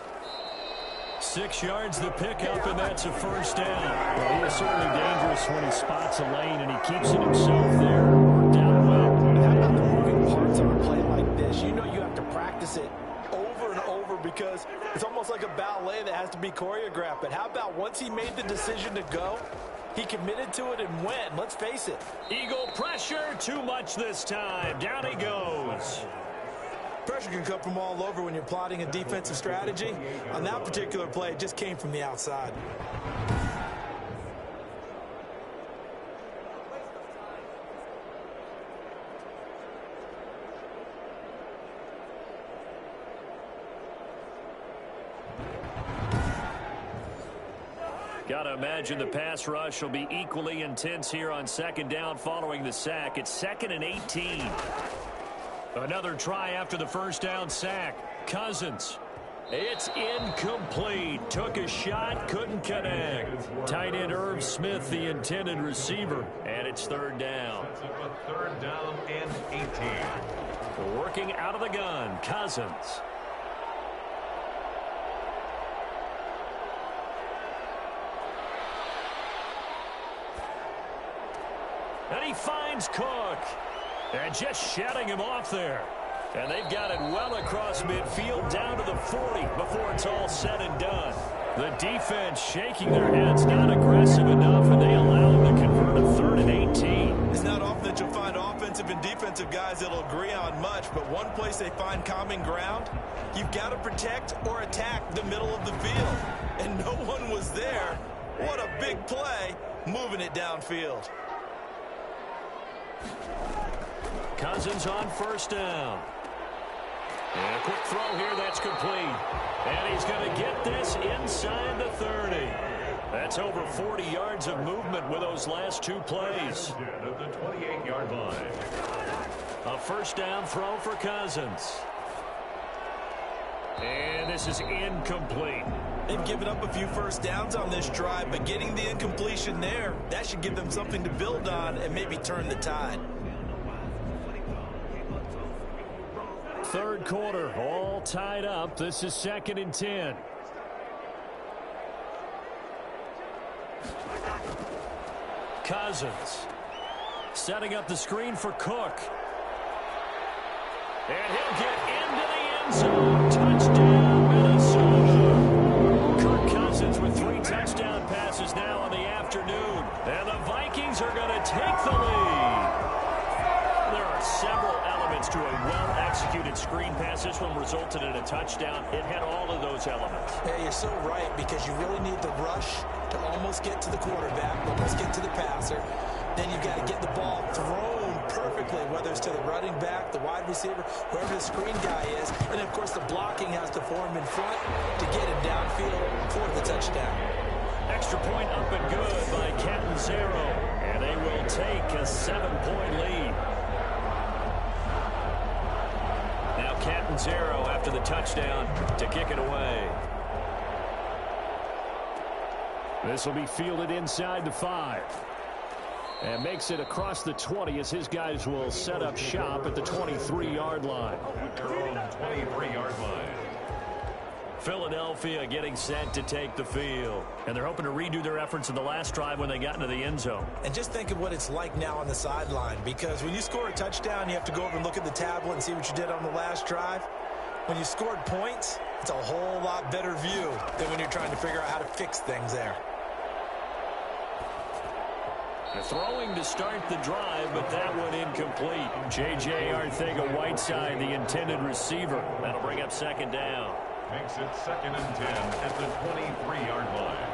6 yards the pickup, and that's a first down. Well, he is certainly dangerous when he spots a lane, and he keeps it himself there. Worked out well. How about the moving parts on a play like this? You know you have to practice it over and over because it's almost like a ballet that has to be choreographed. But how about once he made the decision to go, he committed to it and went. Let's face it. Eagle pressure, too much this time. Down he goes. Pressure can come from all over when you're plotting a defensive strategy. On that particular play, it just came from the outside. Got to imagine the pass rush will be equally intense here on 2nd down following the sack. It's 2nd and 18. Another try after the first down sack. Cousins. It's incomplete. Took a shot, couldn't connect. Tight end Irv Smith, the intended receiver. And it's 3rd down. It's a 3rd down and 18. Working out of the gun, Cousins. And he finds Cook. And just shutting him off there. And they've got it well across midfield down to the 40 before it's all said and done. The defense shaking their heads, not aggressive enough, and they allow them to convert a 3rd and 18. It's not often that you'll find offensive and defensive guys that'll agree on much, but one place they find common ground, you've got to protect or attack the middle of the field. And no one was there. What a big play, moving it downfield. Cousins on first down. And a quick throw here, that's complete. And he's going to get this inside the 30. That's over 40 yards of movement with those last 2 plays. At the 28-yard line. A first down throw for Cousins. And this is incomplete. They've given up a few first downs on this drive, but getting the incompletion there, that should give them something to build on and maybe turn the tide. Third quarter, all tied up. This is 2nd and 10. Cousins setting up the screen for Cook. And he'll get into the end zone. Touchdown, Minnesota. Kirk Cousins with 3 touchdown passes now on the afternoon. And the Vikings are going to take the lead. There are several elements to a well-executed screen pass. This one resulted in a touchdown. It had all of those elements. Yeah, you're so right, because you really need the rush to almost get to the quarterback, almost get to the passer. Then you've got to get the ball thrown perfectly, whether it's to the running back, the wide receiver, whoever the screen guy is. And, of course, the blocking has to form in front to get him downfield for the touchdown. Extra point up and good by Catanzaro. And they will take a 7 after the touchdown to kick it away. This will be fielded inside the 5. And makes it across the 20 as his guys will set up shop at the 23-yard line. At their own 23-yard line. Philadelphia getting set to take the field. And they're hoping to redo their efforts in the last drive when they got into the end zone. And just think of what it's like now on the sideline, because when you score a touchdown, you have to go over and look at the tablet and see what you did on the last drive. When you scored points, it's a whole lot better view than when you're trying to figure out how to fix things there. They're throwing to start the drive, but that one incomplete. J.J. Arcega-Whiteside, the intended receiver. That'll bring up second down. Makes it 2nd and 10 at the 23-yard line.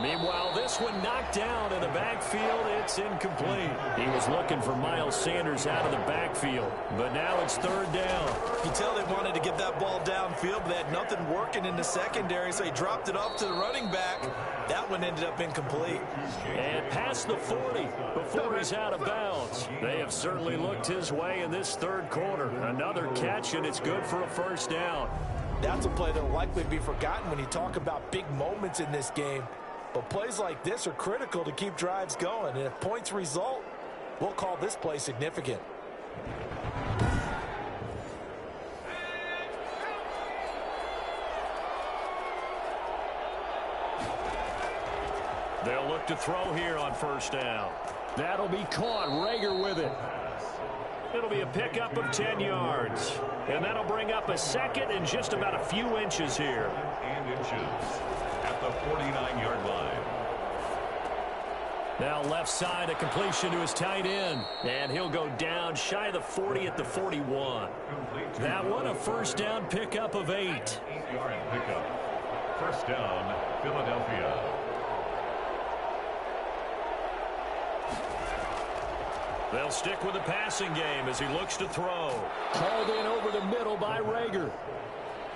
Meanwhile, this one knocked down in the backfield. It's incomplete. He was looking for Miles Sanders out of the backfield, but now it's 3rd down. You tell they wanted to get that ball downfield, but they had nothing working in the secondary, so he dropped it off to the running back. That one ended up incomplete. And past the 40 before he's out of bounds. They have certainly looked his way in this 3rd quarter. Another catch, and it's good for a 1st down. That's a play that will likely be forgotten when you talk about big moments in this game. But plays like this are critical to keep drives going. And if points result, we'll call this play significant. They'll look to throw here on 1st down. That'll be caught. Rager with it. It'll be a pickup of 10 yards. And that'll bring up a 2nd and just about a few inches here. And inches at the 49-yard line. Now left side, a completion to his tight end. And he'll go down shy of the 40 at the 41. That one a 1st down pickup of 8. 8-yard pickup. 1st down, Philadelphia. They'll stick with the passing game as he looks to throw. Called in over the middle by Rager.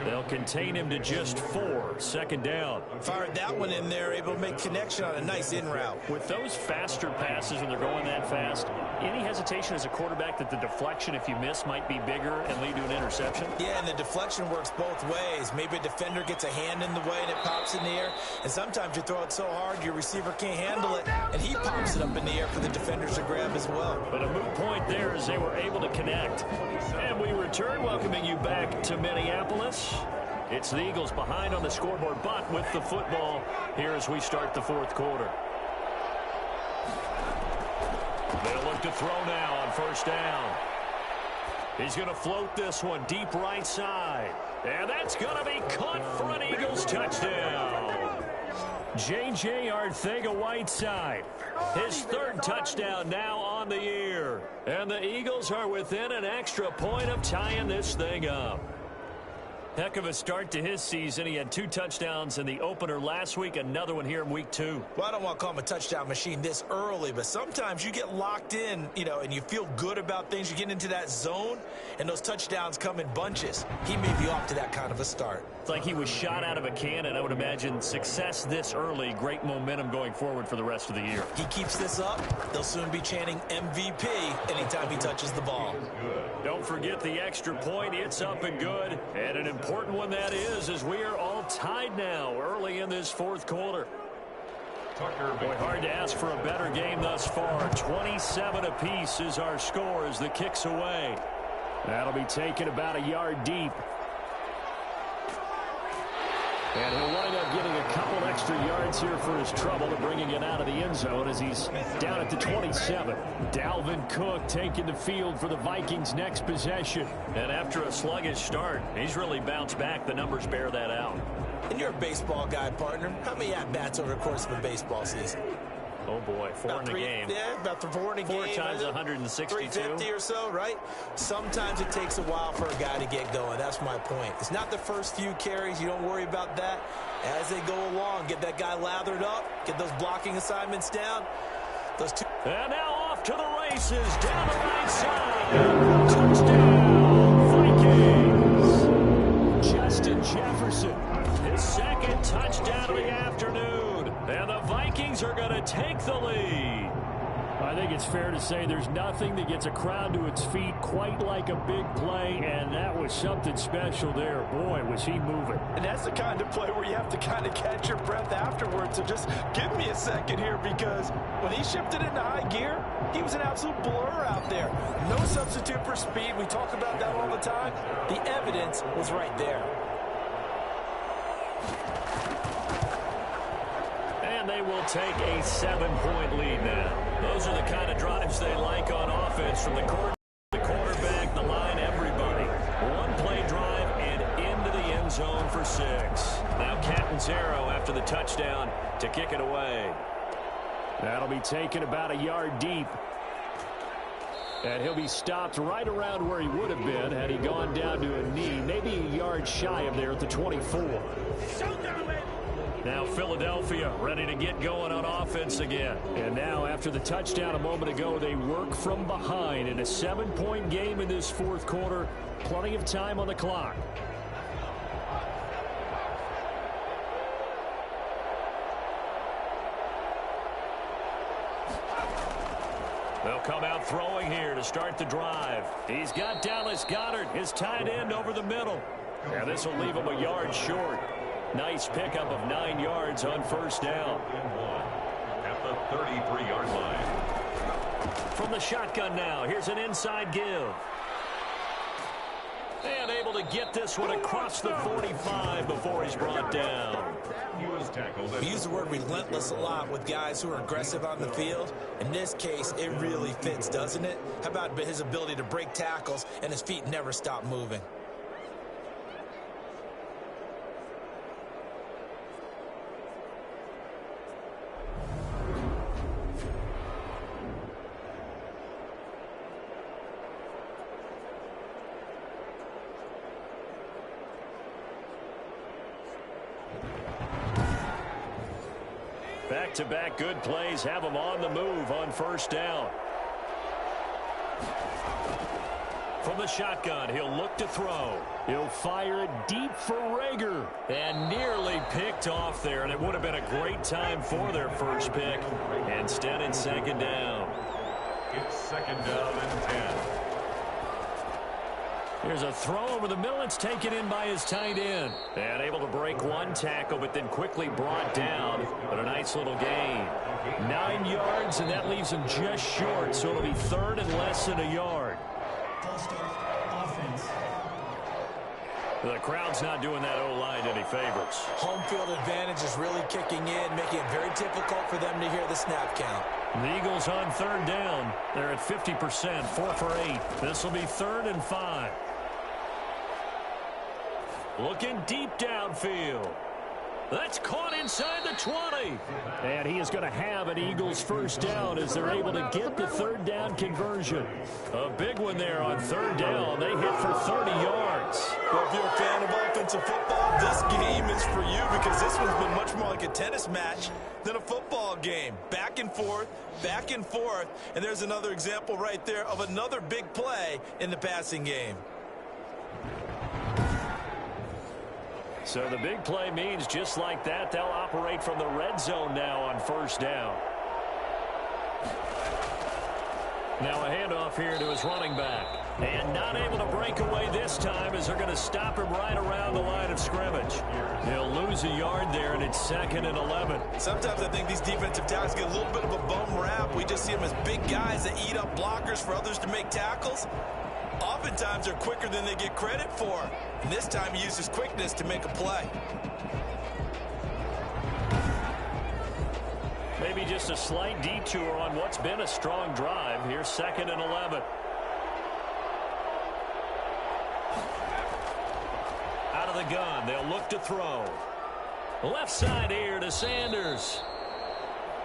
They'll contain him to just 4. 2nd down. Fired that one in there, able to make connection on a nice in route. With those faster passes when they're going that fast, any hesitation as a quarterback that the deflection, if you miss, might be bigger and lead to an interception? Yeah, and the deflection works both ways. Maybe a defender gets a hand in the way and it pops in the air. And sometimes you throw it so hard your receiver can't handle it, and he pops it up in the air for the defenders to grab as well. But a moot point there as they were able to connect. And we return, welcoming you back to Minneapolis. It's the Eagles behind on the scoreboard, but with the football here as we start the 4th quarter. They'll look to throw now on 1st down. He's going to float this one deep right side. And that's going to be caught for an Eagles touchdown. J.J. Arcega-Whiteside. His 3rd touchdown now on the year. And the Eagles are within an extra point of tying this thing up. Heck of a start to his season. He had 2 touchdowns in the opener last week, another one here in week 2. Well, I don't want to call him a touchdown machine this early, but sometimes you get locked in, and you feel good about things. You get into that zone, and those touchdowns come in bunches. He may be off to that kind of a start. It's like he was shot out of a cannon. I would imagine success this early, great momentum going forward for the rest of the year. He keeps this up, they'll soon be chanting MVP anytime he touches the ball. Don't forget the extra point. It's up and good. And an important one that is, as we are all tied now early in this 4th quarter. Boy, hard to ask for a better game thus far. 27 apiece is our score as the kick's away. That'll be taken about a yard deep. And he'll wind up getting a couple extra yards here for his trouble to bringing it out of the end zone as he's down at the 27. Dalvin Cook taking the field for the Vikings' next possession. And after a sluggish start, he's really bounced back. The numbers bear that out. And you're a baseball guy, partner. How many at-bats over the course of a baseball season? Oh, boy, 4 in a game. Yeah, about 4 in a game. 4 times 162. 350 or so, right? Sometimes it takes a while for a guy to get going. That's my point. It's not the first few carries. You don't worry about that. As they go along, get that guy lathered up, get those blocking assignments down. Those 2. And now off to the races, down the right side. Touchdown, Vikings. Justin Jefferson, his 2nd touchdown of the afternoon. And the Vikings are going to take the lead. I think it's fair to say there's nothing that gets a crowd to its feet quite like a big play, and that was something special there. Boy, was he moving. And that's the kind of play where you have to kind of catch your breath afterwards. So just give me a second here, because when he shifted into high gear, he was an absolute blur out there. No substitute for speed. We talk about that all the time. The evidence was right there. And they will take a 7-point lead now. Those are the kind of drives they like on offense, from the quarterback, the line, everybody. One-play drive and into the end zone for 6. Now Catanzaro after the touchdown to kick it away. That'll be taken about a yard deep. And he'll be stopped right around where he would have been had he gone down to a knee, maybe a yard shy of there at the 24. Now Philadelphia ready to get going on offense again. And now after the touchdown a moment ago, they work from behind in a 7-point game in this fourth quarter. Plenty of time on the clock. They'll come out throwing here to start the drive. He's got Dallas Goedert, his tight end, over the middle. And this will leave him a yard short. Nice pickup of 9 yards on first down. At the 33-yard line. From the shotgun now, here's an inside give. And able to get this one across the 45 before he's brought down. He was tackled. We use the word relentless a lot with guys who are aggressive on the field. In this case, it really fits, doesn't it? How about his ability to break tackles and his feet never stop moving? Back-to-back good plays have him on the move on first down. From the shotgun, he'll look to throw. He'll fire it deep for Rager. And nearly picked off there, and it would have been a great time for their first pick. Instead, it's second down. It's second down and 10. Here's a throw over the middle. It's taken in by his tight end. And able to break one tackle, but then quickly brought down. But a nice little gain. 9 yards, and that leaves him just short. So it'll be third and less than a yard. The crowd's not doing that O-line any favors. Home field advantage is really kicking in, making it very difficult for them to hear the snap count. The Eagles on third down. They're at 50%, 4 for 8. This will be 3rd and 5. Looking deep downfield. That's caught inside the 20. And he is going to have an Eagles first down as they're able to get the third down conversion. A big one there on third down. They hit for 30 yards. Well, if you're a fan of offensive football, this game is for you, because this one's been much more like a tennis match than a football game. Back and forth, and there's another example right there of another big play in the passing game. So the big play means just like that, they'll operate from the red zone now on first down. Now a handoff here to his running back. And not able to break away this time as they're going to stop him right around the line of scrimmage. He'll lose a yard there, and it's 2nd and 11. Sometimes I think these defensive tackles get a little bit of a bum rap. We just see them as big guys that eat up blockers for others to make tackles. Oftentimes they're quicker than they get credit for. And this time he uses quickness to make a play. Maybe just a slight detour on what's been a strong drive. Here's 2nd and 11. Out of the gun, they'll look to throw. Left side here to Sanders.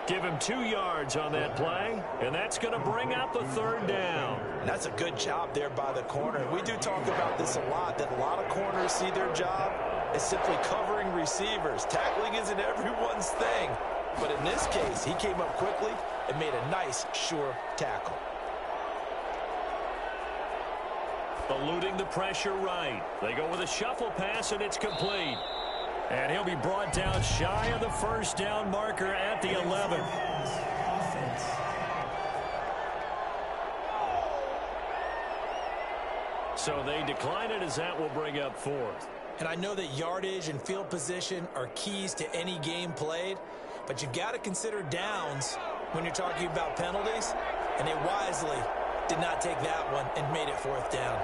Give him 2 yards on that play, and that's going to bring out the third down. And that's a good job there by the corner. We do talk about this a lot, that a lot of corners see their job as simply covering receivers. Tackling isn't everyone's thing, but in this case, he came up quickly and made a nice, sure tackle. Eluding the pressure right. They go with a shuffle pass, and it's complete. And he'll be brought down shy of the first down marker at the 11. So they decline it as that will bring up fourth. And I know that yardage and field position are keys to any game played, but you've got to consider downs when you're talking about penalties, and they wisely did not take that one and made it fourth down.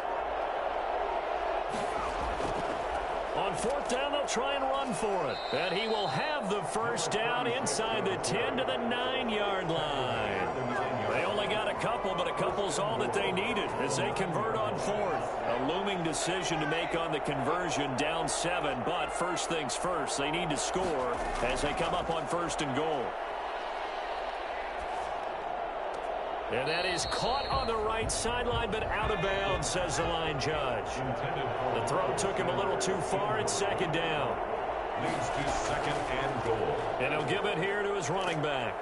On fourth down, they'll try and run for it. And he will have the first down inside the 10 to the 9-yard line. They only got a couple, but a couple's all that they needed as they convert on fourth. A looming decision to make on the conversion, down 7. But first things first, they need to score as they come up on first and goal. And that is caught on the right sideline, but out of bounds, says the line judge. The throw took him a little too far. It's second down. Leads to second and goal. And he'll give it here to his running back.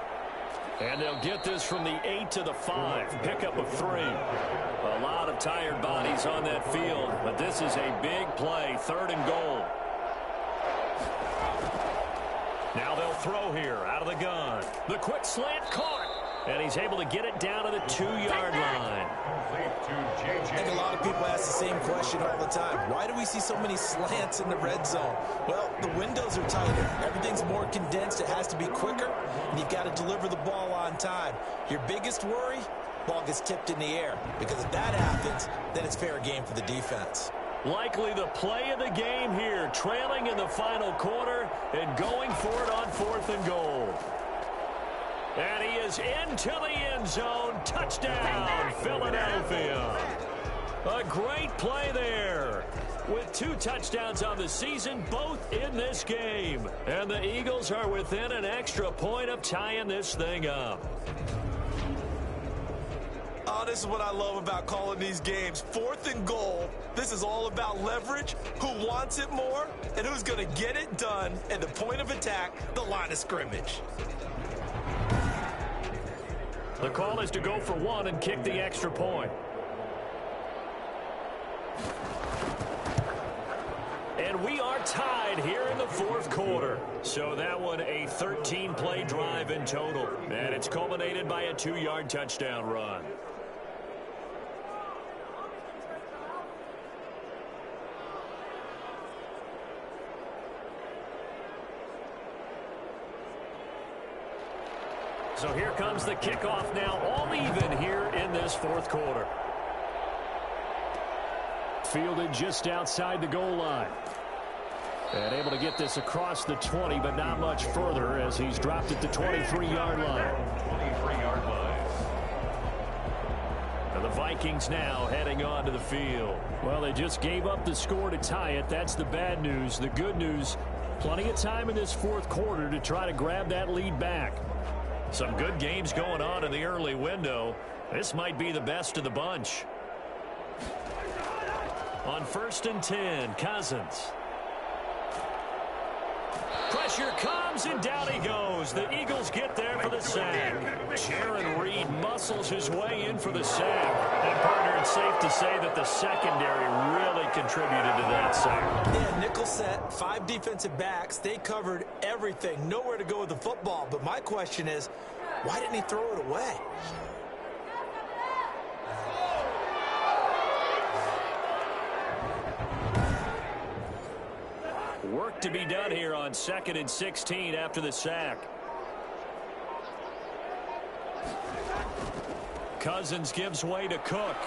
And they'll get this from the 8 to the 5. Pickup of 3. A lot of tired bodies on that field, but this is a big play. Third and goal. Now they'll throw here out of the gun. The quick slant caught. And he's able to get it down to the 2-yard line. I think a lot of people ask the same question all the time. Why do we see so many slants in the red zone? Well, the windows are tighter. Everything's more condensed. It has to be quicker, and you've got to deliver the ball on time. Your biggest worry? Ball gets tipped in the air. Because if that happens, then it's fair game for the defense. Likely the play of the game here, trailing in the final quarter and going for it on fourth and goal. And he is into the end zone. Touchdown, Philadelphia. A great play there. With 2 touchdowns on the season, both in this game. And the Eagles are within an extra point of tying this thing up. Oh, this is what I love about calling these games. Fourth and goal. This is all about leverage, who wants it more, and who's going to get it done at the point of attack, the line of scrimmage. The call is to go for 1 and kick the extra point. And we are tied here in the fourth quarter. So that one a 13-play drive in total. And it's culminated by a 2-yard touchdown run. So here comes the kickoff now, all even here in this fourth quarter. Fielded just outside the goal line. And able to get this across the 20, but not much further as he's dropped at the 23-yard line. 23-yard line. And the Vikings now heading on to the field. Well, they just gave up the score to tie it. That's the bad news. The good news, plenty of time in this fourth quarter to try to grab that lead back. Some good games going on in the early window. This might be the best of the bunch. On first and 10, Cousins. Pressure comes, and down he goes. The Eagles get there for the sack. Jaron Reed muscles his way in for the sack. And, partner, it's safe to say that the secondary really contributed to that sack. Yeah, nickel set, 5 defensive backs. They covered everything. Nowhere to go with the football. But my question is, why didn't he throw it away? Work to be done here on 2nd and 16 after the sack. Cousins gives way to Cook.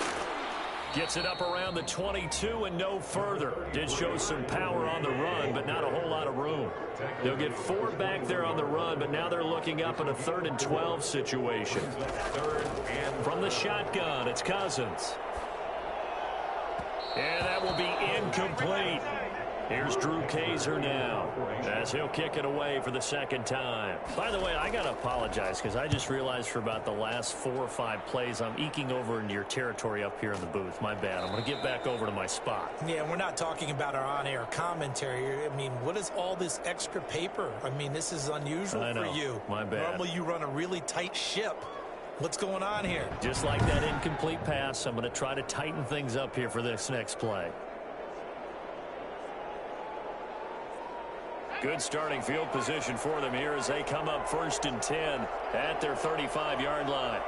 Gets it up around the 22 and no further. Did show some power on the run, but not a whole lot of room. They'll get 4 back there on the run, but now they're looking up in a 3rd and 12 situation. From the shotgun, it's Cousins. And that will be incomplete. Here's Drew Kaiser now as he'll kick it away for the second time. By the way, I got to apologize because I just realized for about the last 4 or 5 plays I'm eking over into your territory up here in the booth. My bad. I'm going to get back over to my spot. Yeah, we're not talking about our on-air commentary. I mean, what is all this extra paper? I mean, this is unusual for you. My bad. Normally you run a really tight ship. What's going on here? Just like that incomplete pass, I'm going to try to tighten things up here for this next play. Good starting field position for them here as they come up 1st and 10 at their 35-yard line.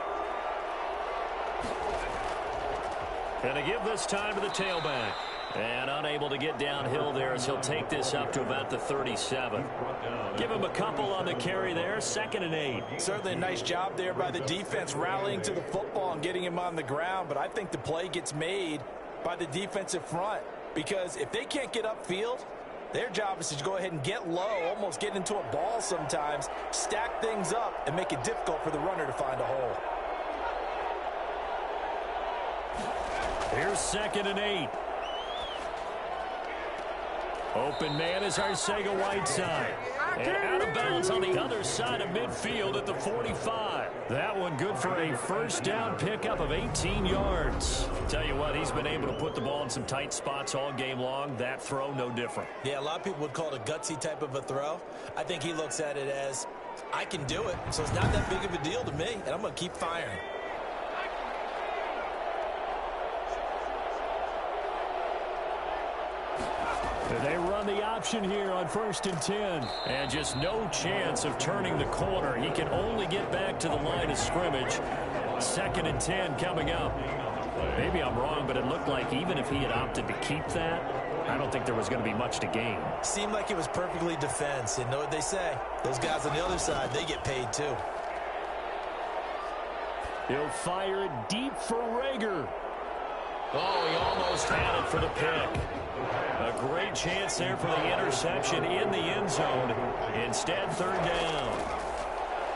And they give this time to the tailback. And unable to get downhill there as he'll take this up to about the 37. Give him a couple on the carry there. 2nd and 8. Certainly a nice job there by the defense rallying to the football and getting him on the ground. But I think the play gets made by the defensive front. Because if they can't get upfield, their job is to go ahead and get low, almost get into a ball sometimes, stack things up, and make it difficult for the runner to find a hole. Here's 2nd and 8. Open man is Arcega-Whiteside. And out of bounds on the other side of midfield at the 45. That one good for a first down pickup of 18 yards. Tell you what, he's been able to put the ball in some tight spots all game long. That throw, no different. Yeah, a lot of people would call it a gutsy type of a throw. I think he looks at it as, I can do it, so it's not that big of a deal to me, and I'm going to keep firing. They run the option here on 1st and 10. And just no chance of turning the corner. He can only get back to the line of scrimmage. 2nd and 10 coming up. Maybe I'm wrong, but it looked like even if he had opted to keep that, I don't think there was going to be much to gain. Seemed like it was perfectly defense. And know what they say? Those guys on the other side, they get paid too. He'll fire it deep for Rager. Oh, he almost had it for the pick. A great chance there for the interception in the end zone. Instead, 3rd down.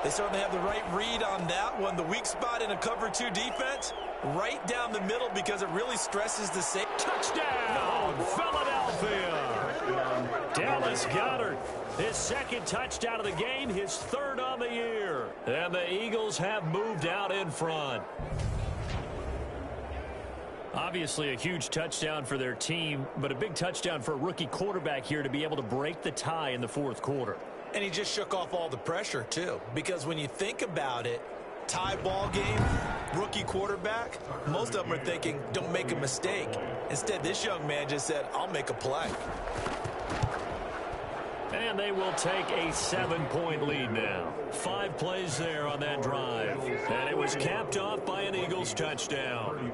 They certainly have the right read on that one. The weak spot in a cover 2 defense, right down the middle because it really stresses the safety. Touchdown, Philadelphia. Dallas Goedert, his 2nd touchdown of the game, his 3rd on the year. And the Eagles have moved out in front. Obviously a huge touchdown for their team, but a big touchdown for a rookie quarterback here to be able to break the tie in the 4th quarter. And he just shook off all the pressure, too. Because when you think about it, tie ball game, rookie quarterback, most of them are thinking, don't make a mistake. Instead, this young man just said, I'll make a play. And they will take a 7-point lead now. 5 plays there on that drive. And it was capped off by an Eagles touchdown.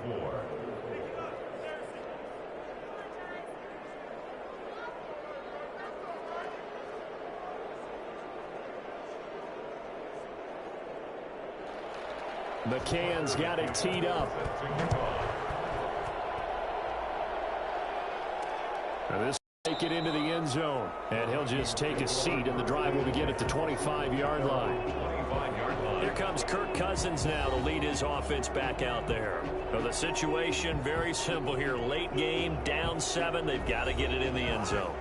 McCann's got it teed up. Now this will make it into the end zone. And he'll just take a seat, and the drive will begin at the 25-yard line. Here comes Kirk Cousins now to lead his offense back out there. So the situation very simple here. Late game, down 7. They've got to get it in the end zone.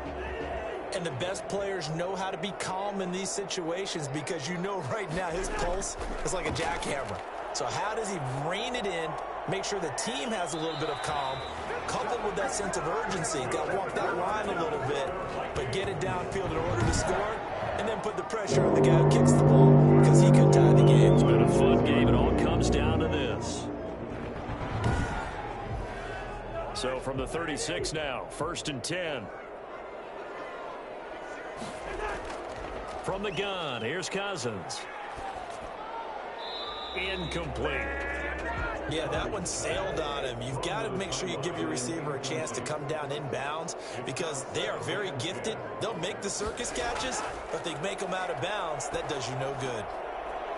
And the best players know how to be calm in these situations because you know right now his pulse is like a jackhammer. So how does he rein it in, make sure the team has a little bit of calm, coupled with that sense of urgency? Got to walk that line a little bit, but get it downfield in order to score, and then put the pressure on the guy who kicks the ball because he could tie the game. It's been a fun game. It all comes down to this. So from the 36 now, 1st and 10. From the gun, here's Cousins. Incomplete. Yeah, that one sailed on him. You've got to make sure you give your receiver a chance to come down inbounds because they are very gifted. They'll make the circus catches, but they make them out of bounds. That does you no good.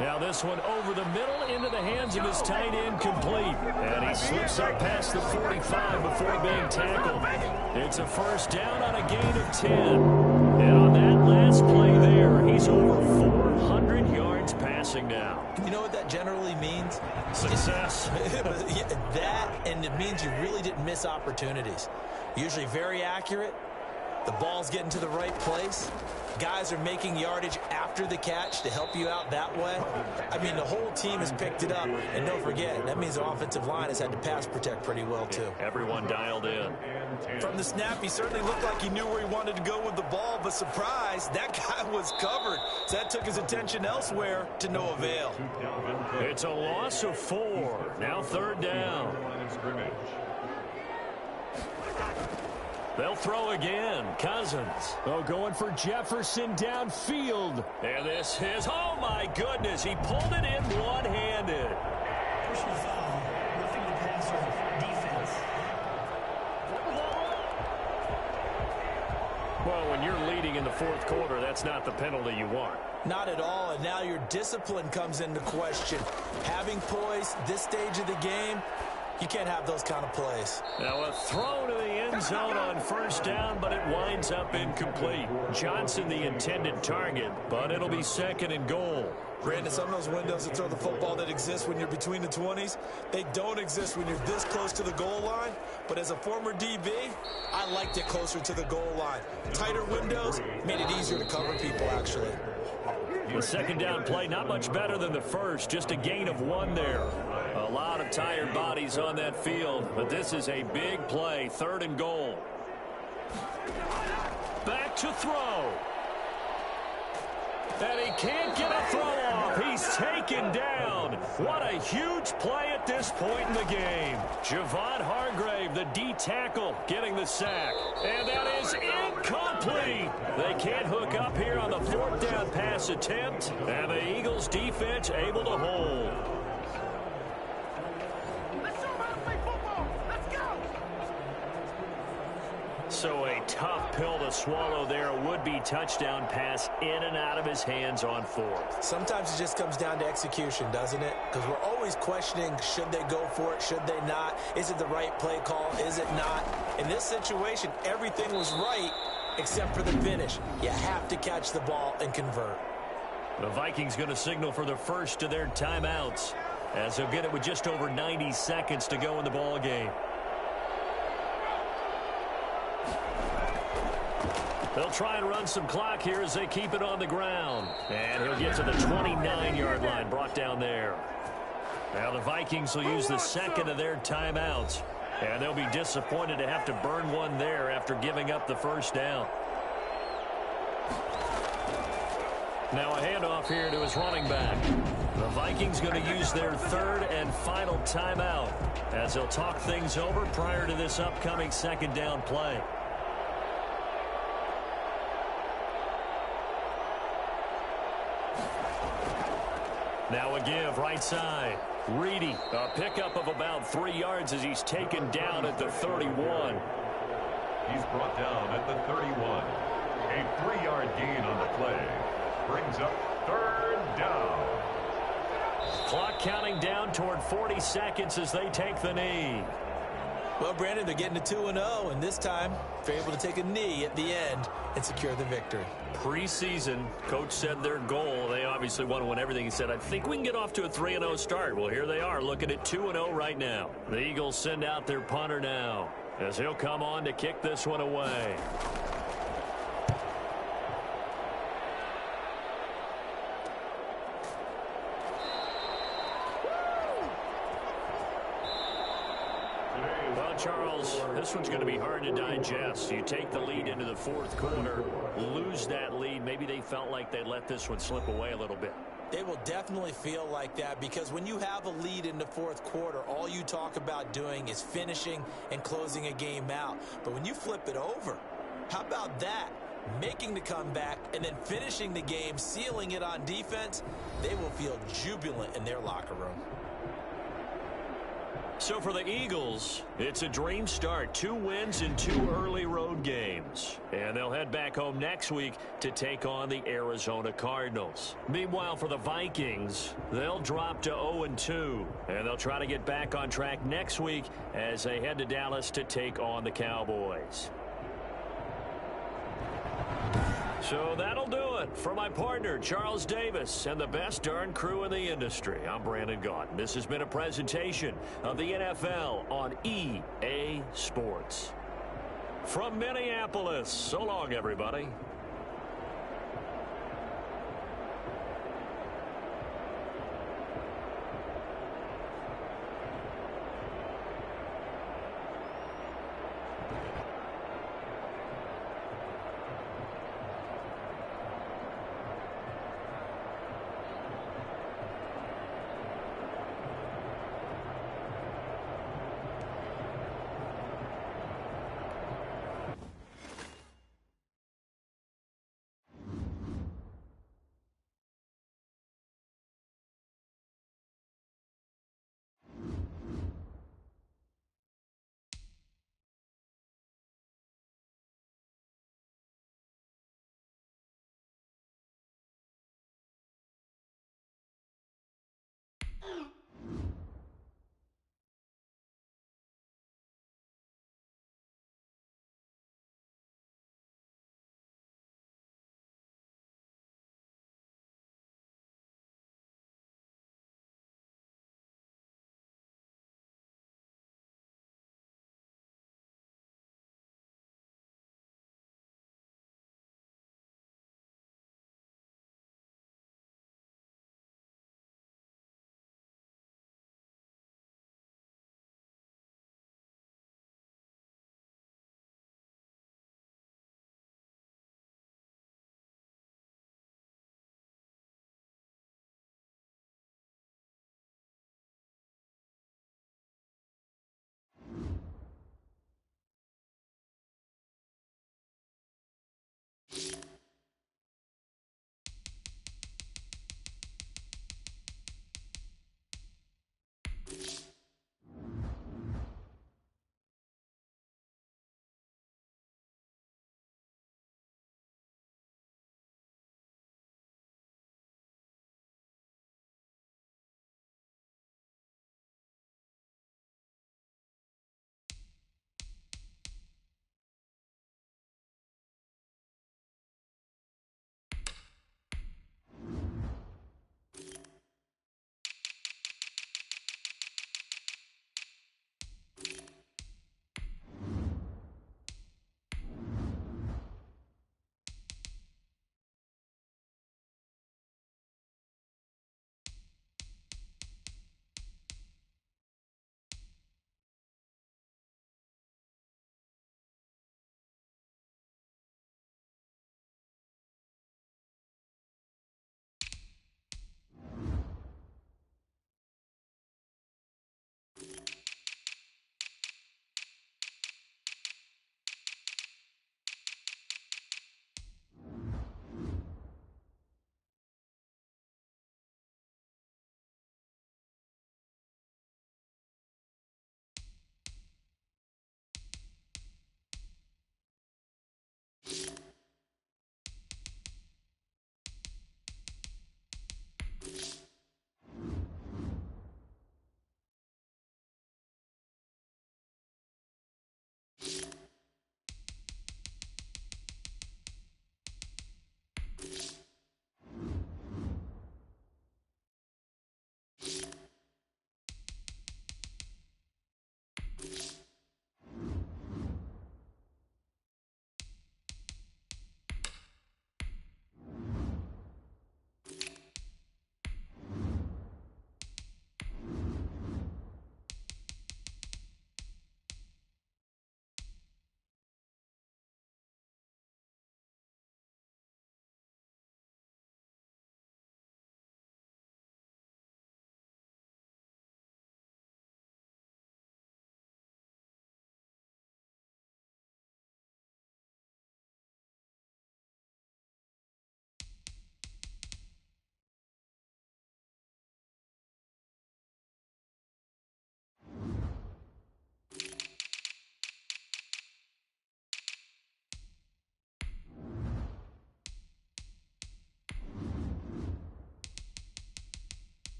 Now this one over the middle into the hands of his tight end, complete. And he slips up past the 45 before being tackled. It's a first down on a gain of 10. And on that last play there, he's over 400 yards passing now. You know what that generally means? Success. That, and it means you really didn't miss opportunities. Usually very accurate. The ball's getting to the right place. Guys are making yardage after the catch to help you out that way. I mean, the whole team has picked it up. And don't forget, that means the offensive line has had to pass protect pretty well, too. Everyone dialed in. From the snap, he certainly looked like he knew where he wanted to go with the ball, but surprise, that guy was covered. So that took his attention elsewhere to no avail. It's a loss of 4. Now 3rd down. They'll throw again. Cousins. Oh, going for Jefferson downfield. And this is, oh my goodness, he pulled it in one-handed. Personal foul, roughing the passer, defense. fourth quarter, that's not the penalty you want. Not at all, and now your discipline comes into question. Having poise this stage of the game, you can't have those kind of plays. Now a throw to the end zone on first down, but it winds up incomplete. Johnson the intended target, but it'll be second and goal. Brandon, some of those windows to throw the football that exist when you're between the 20s, they don't exist when you're this close to the goal line. But as a former DB, I liked it closer to the goal line. Tighter windows made it easier to cover people, actually. The second down play, not much better than the first, just a gain of 1 there. A lot of tired bodies on that field, but this is a big play, third and goal. Back to throw. And he can't get a throw off. He's taken down. What a huge play at this point in the game. Javon Hargrave, the D tackle, getting the sack. And that is incomplete. They can't hook up here on the fourth down pass attempt. And the Eagles defense able to hold. So a tough pill to swallow there. A would-be touchdown pass in and out of his hands on fourth. Sometimes it just comes down to execution, doesn't it? Because we're always questioning, should they go for it, should they not? Is it the right play call, is it not? In this situation, everything was right except for the finish. You have to catch the ball and convert. The Vikings going to signal for the first of their timeouts, as they'll get it with just over 90 seconds to go in the ball game. They'll try and run some clock here as they keep it on the ground. And he'll get to the 29-yard line, brought down there. Now the Vikings will use the second of their timeouts. And they'll be disappointed to have to burn one there after giving up the first down. Now a handoff here to his running back. The Vikings going to use their third and final timeout as they'll talk things over prior to this upcoming second down play. Now a give right side. Reedy, a pickup of about 3 yards as he's taken down at the 31. He's brought down at the 31. A 3-yard gain on the play. Brings up third down. Clock counting down toward 40 seconds as they take the knee. Well, Brandon, they're getting to 2-0, and this time they're able to take a knee at the end and secure the victory. Preseason, coach said their goal, they obviously want to win everything. He said, I think we can get off to a 3-0 start. Well, here they are looking at 2-0 right now. The Eagles send out their punter now as he'll come on to kick this one away. Charles, this one's going to be hard to digest. You take the lead into the fourth quarter, lose that lead. Maybe they felt like they let this one slip away a little bit. They will definitely feel like that because when you have a lead in the fourth quarter, all you talk about doing is finishing and closing a game out. But when you flip it over, how about that? Making the comeback and then finishing the game, sealing it on defense, they will feel jubilant in their locker room. So for the Eagles, it's a dream start. 2 wins in 2 early road games. And they'll head back home next week to take on the Arizona Cardinals. Meanwhile, for the Vikings, they'll drop to 0-2. And they'll try to get back on track next week as they head to Dallas to take on the Cowboys. So that'll do it for my partner, Charles Davis, and the best darn crew in the industry. I'm Brandon Gaudin. This has been a presentation of the NFL on EA Sports. From Minneapolis, so long, everybody.